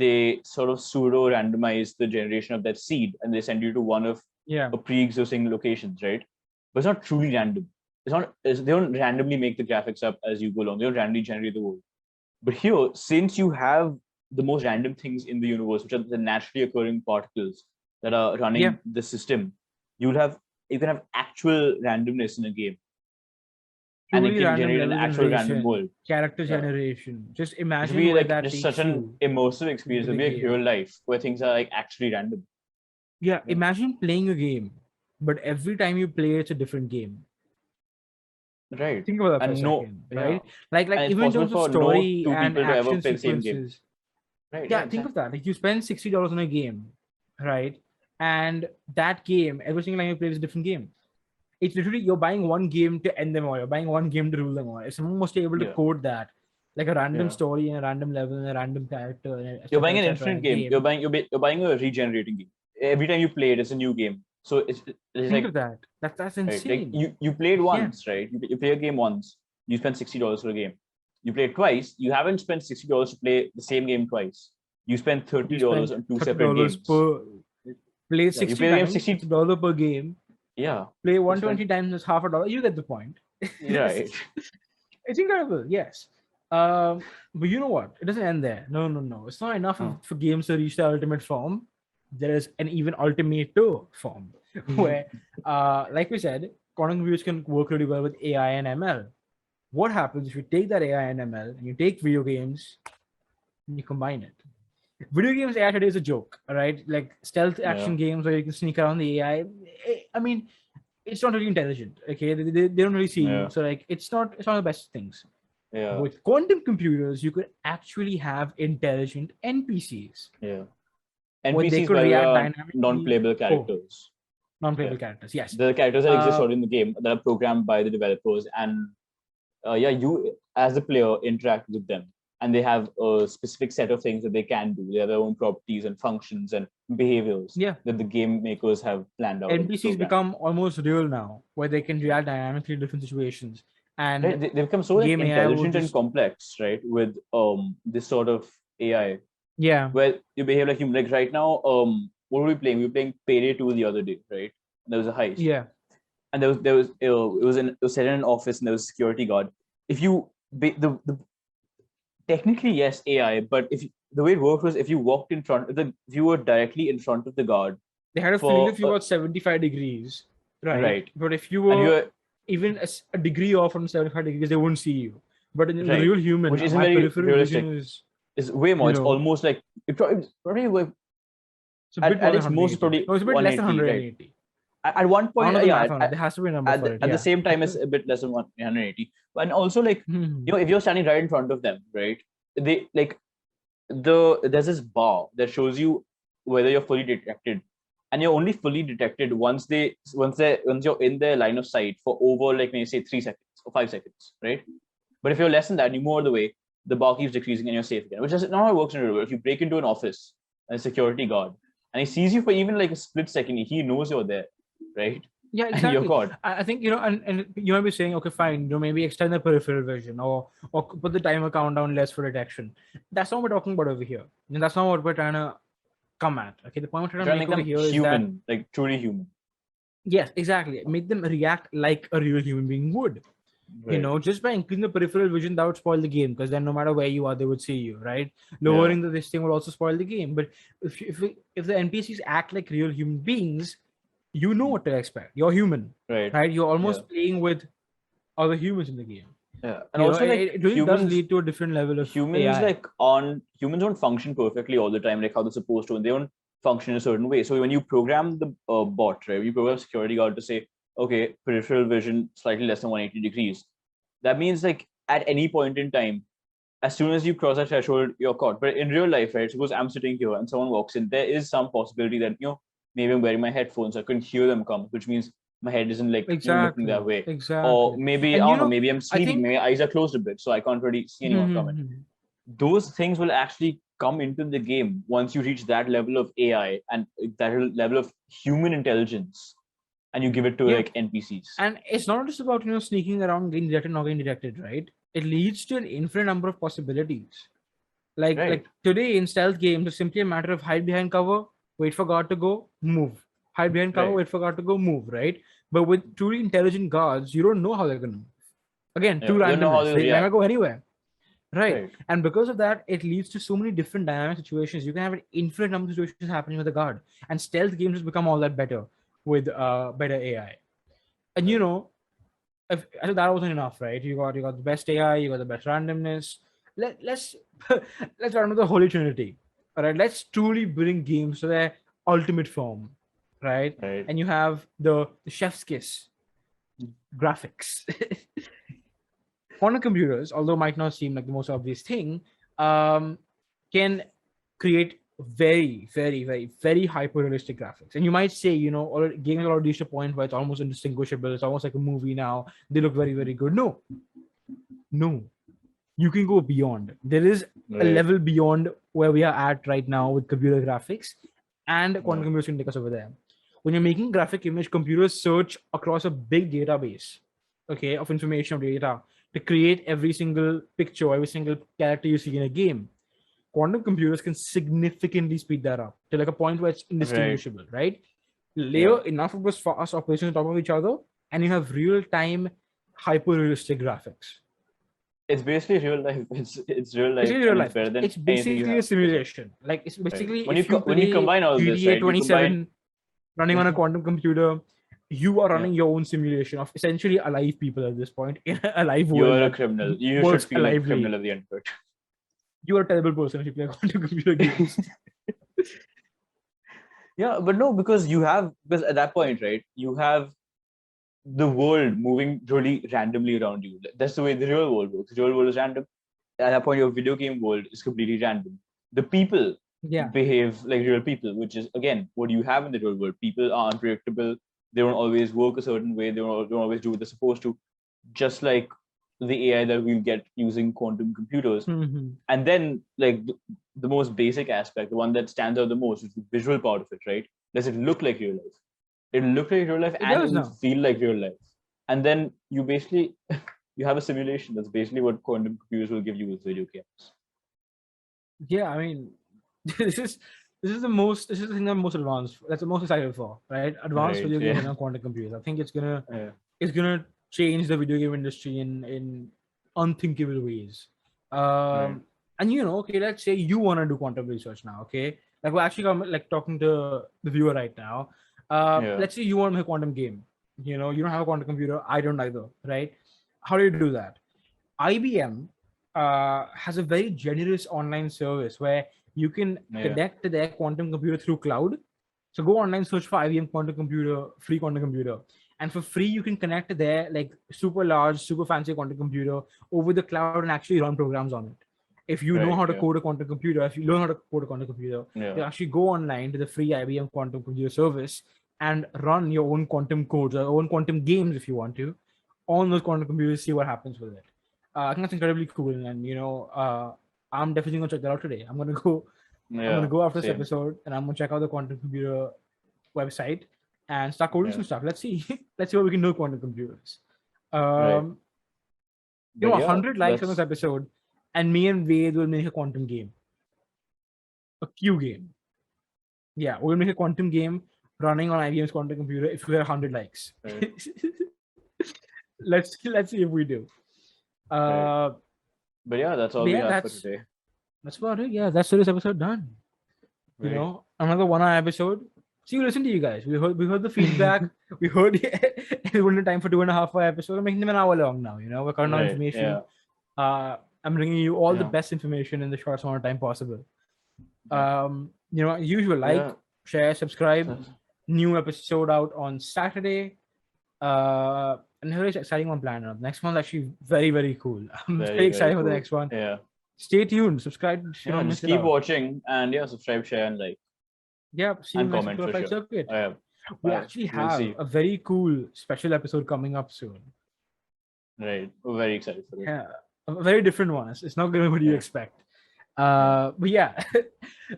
they sort of pseudo randomize the generation of that seed, and they send you to one of Yeah. a pre-existing locations, right? But it's not truly random. They don't randomly make the graphics up as you go along. They don't randomly generate the world. But here, since you have the most random things in the universe, which are the naturally occurring particles that are Yeah. running the system, you can have actual randomness in a game, and it Truly can random generate an level actual random generation, world. character Yeah. generation. Just It should imagine be where like that just such takes an you immersive experience. with It'll a be like real game. life where things are like actually random. Yeah, Yeah. imagine playing a game, but every time you play, it's a different game. Right. Think about that for a And no, second, yeah. right? Like And it's even in possible terms of for no story two and people to ever action play the same game. sequences. Right. Yeah. Yeah, think of Exactly. that. Like you spend $60 on a game, right? And that game, every single time you play is a different game. It's literally you're buying one game to end them all. You're buying one game to rule them all. If someone was able to Yeah. code that, like a random Yeah. story and a random level and a random character, and You're etc., buying an etc., in a infinite game. game. You're buying a regenerating game. Every time you play it, it's a new game. So it's Think like of that. That's right, like insane. you played Yeah. once, right? You play a game once. You spend $60 for a game. You play it twice. You haven't spent $60 to play the same game twice. You spend You $30 spent on two thirty separate dollars games. per play Yeah, you 60 play the game times. It's 60. $1 per game. Yeah, Play you spend 120 times. It's half a dollar. You get the point. right. It's incredible. Yes. But you know what? It doesn't end there. No. It's not enough Oh. for games to reach the ultimate form. There is an even ultimato form where, like we said, quantum computers can work really well with AI and ML. What happens if you take that AI and ML and you take video games and you combine it? Video games AI today is a joke, right? Like stealth Yeah. action games where you can sneak around the AI. I mean, it's not really intelligent. Okay, they don't really see you, Yeah. so like it's not the best things. Yeah. With quantum computers, you could actually have intelligent NPCs Yeah. where they NPCs, could by the way, react are dynamically. non-playable Oh, characters. Yeah. non-playable characters. Yes. The characters that exist Uh, already in the game that are programmed by the developers, and you as a player interact with them, and they have a specific set of things that they can do. They have their own properties and functions and behaviors yeah. that the game makers have planned out and NPCs programmed. become almost real now, where they can react dynamically in different situations, Right? and They become so like game AI will intelligent and just complex, right? With this sort of AI, yeah, where you behave like human. Like right now, what were we playing? We were playing Payday 2 the other day, right? There was a heist, yeah. and it was set in an office, and there was a security guard. If you the technically yes AI, but if the way it worked was if you walked in front, if you were directly in front of the guard They had a field for of view about 75 degrees, right? right, But if you and you were were even a degree off from 75 degrees, they wouldn't see you. But in the right, real human, which isn't my very peripheral vision realistic. is, It's way more. you It's know, almost like probably it's a bit more at than its most it's 180. probably No, it's a bit less than 180, right? 180. At one I don't point, know the yeah, math on it. There has to be a number for it. at the Yeah. same time, it's a bit less than 180. And also, like, Mhm. if you're standing right in front of them, right? They like there's this bar that shows you whether you're fully detected, and you're only fully detected once you're in their line of sight for over like maybe say 3 seconds or 5 seconds, right? But if you're less than that, you move out of the way, the bar keeps decreasing and you're safe again. Which is not how it works in real world. If you break into an office and a security guard and he sees you for even like a split second, he knows you're there, right? Yeah, And you're exactly. caught. I think, and you might be saying, okay, fine, maybe extend the peripheral vision or put the timer countdown less for detection. That's not what we're talking about over here. And that's not what we're trying to come at. Okay, the point we're You're trying to trying to make make over them here is that human, like truly human. yes, exactly, make them react like a real human being would. Right. Just by increasing the peripheral vision, that would spoil the game because then no matter where you are, they would see you, right? Yeah. Lowering this thing will also spoil the game. But if the NPCs act like real human beings, you know what to expect. You're human, Right. right? You're Yeah. almost playing with other humans in the game. Yeah. And also like It really does lead to a different level of AI. humans don't function perfectly all the time, like how they're supposed to, and they don't function in a certain way. So when you program the bot, right, you program security guard to say, okay, peripheral vision slightly less than 180 degrees. That means like at any point in time, as soon as you cross that threshold, you're caught. But in real life, right, suppose I'm sitting here and someone walks in, there is some possibility that maybe I'm wearing my headphones, I couldn't hear them come, which means my head isn't like looking that Exactly, way. Or exactly. maybe And I don't know, maybe I'm I sleeping, think maybe my eyes are closed a bit, so I can't really see anyone coming. Those things will actually come into the game once you reach that level of AI and that level of human intelligence, and you give it to yeah, like NPCs. and it's not just about sneaking around, getting detected, not getting detected, right? It leads to an infinite number of possibilities. Right. Like today in stealth games, it's simply a matter of hide behind cover, wait for guard to go, move. Hide behind cover, Right. wait for guard to go, move, right? But with truly intelligent guards, you don't know how they're gonna move. Again, Yeah. too You don't know how randomness. they They might react. not go anywhere. Right. Right. And because of that, it leads to so many different dynamic situations. You can have an infinite number of situations happening with a guard. And stealth games has become all that better with better AI. And Right. if I think that wasn't enough, right? You got the best AI, you got the best randomness. Let's let's run with the Holy Trinity. All right. Let's truly bring games to their ultimate form. Right. Right. And you have the chef's kiss graphics. Quantum computers, although might not seem like the most obvious thing, can create very, very, very, very hyper realistic graphics. And you might say, games are already reached a point where it's almost indistinguishable. It's almost like a movie now. They look very, very good. No, you can go beyond. There is a Right. level beyond where we are at right now with computer graphics, and quantum Yeah. computers can take us over there. When you're making graphic image, computers search across a big database, okay, of information of data to create every single picture, every single character you see in a game. Quantum computers can significantly speed that up to like a point where it's Right. indistinguishable, right? Yeah. Layer enough of those fast operations on top of each other, and you have real-time hyper-realistic graphics. It's basically real life. It's real life. Basically real And life. it's better than It's anything you basically a have. simulation. Like it's Right. basically When if you when you play combine all of this, GTA right? You combine 27 running on a quantum computer, you are Yeah. running your own simulation of essentially alive people at this point in a live You world are a that criminal. You should works feel like a criminal alively. at the end of it. You are a terrible person if you play quantum computer games. Yeah, but no, because at that point, right, you have the world moving really randomly around you. That's the way the real world works. The real world is random. At that point, your video game world is completely random. The people Yeah. behave like real people, which is again what you have in the real world. People are unpredictable. They don't always work a certain way. They don't always do what they're supposed to. Just like the AI that we'll get using quantum computers. Mhm. And then, like the most basic aspect, the one that stands out the most, is the visual part of it. Right? Does it look like real life? It'll look like real life, It and does it'll now. feel like real life. And then you basically you have a simulation. That's basically what quantum computers will give you with video games. Yeah, I mean, this is the thing I'm most advanced. That's the most excited for, right? Advanced Right? video games Yeah. and on quantum computers. I think it's gonna Yeah. change the video game industry in unthinkable ways. Right. And okay, let's say you want to do quantum research now. Okay, like we're actually like talking to the viewer right now. Yeah. Let's say you want to make a quantum game. You don't have a quantum computer. I don't either, right? How do you do that? IBM has a very generous online service where you can Yeah. connect to their quantum computer through cloud. So go online, search for IBM quantum computer, free quantum computer, and for free you can connect to their like super large, super fancy quantum computer over the cloud and actually run programs on it. If you know Right. how to Yeah. code a quantum computer, if you learn how to code a quantum computer, Yeah. you actually go online to the free IBM quantum computer service and run your own quantum codes or own quantum games if you want to on those quantum computers, see what happens with it. I think that's incredibly cool, and I'm definitely gonna check that out today. I'm gonna go. I'm gonna Yeah. go after this Same. episode, and I'm gonna check out the quantum computer website and start coding Yeah. some stuff. Let's see. Let's see what we can do with quantum computers. Right. But 100 likes on this that's episode, and me and Ved will make a quantum game, a Q game. Yeah, we'll make a quantum game running on IBM's quantum computer if we get 100 likes. right. let's see if we do. Right. But yeah, that's all But we yeah, have for today. that's about it. Yeah, that's today's episode done. Right. Another 1 hour episode. See, we listened to you guys. We heard the feedback. We heard it wasn't time for 2.5 hour episode. I'm making them an hour long now. We're cutting out Right. information. Yeah. I'm bringing you all the Yeah. best information in the shortest amount of time possible. Yeah. Usual like, Yeah. share, subscribe. New episode out on Saturday. And very exciting one planned up. Next one's actually very, very cool. I'm very excited for the cool. next one. Yeah. Stay tuned. Subscribe. Yeah. Just keep watching and subscribe, share, and like. Yeah. See you And next comment for sure. circuit. Yeah. We Bye. actually We'll have see. a very cool special episode coming up soon. Right. We're very excited for it. Yeah, a very different one. It's not going to be what you Yeah. expect. But yeah,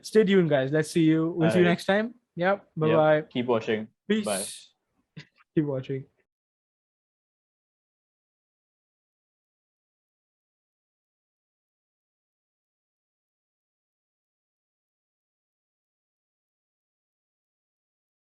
stay tuned, guys. Let's see you. We'll see you Alright. next time. Yep. Bye bye. Keep watching. Peace. Bye. Keep watching.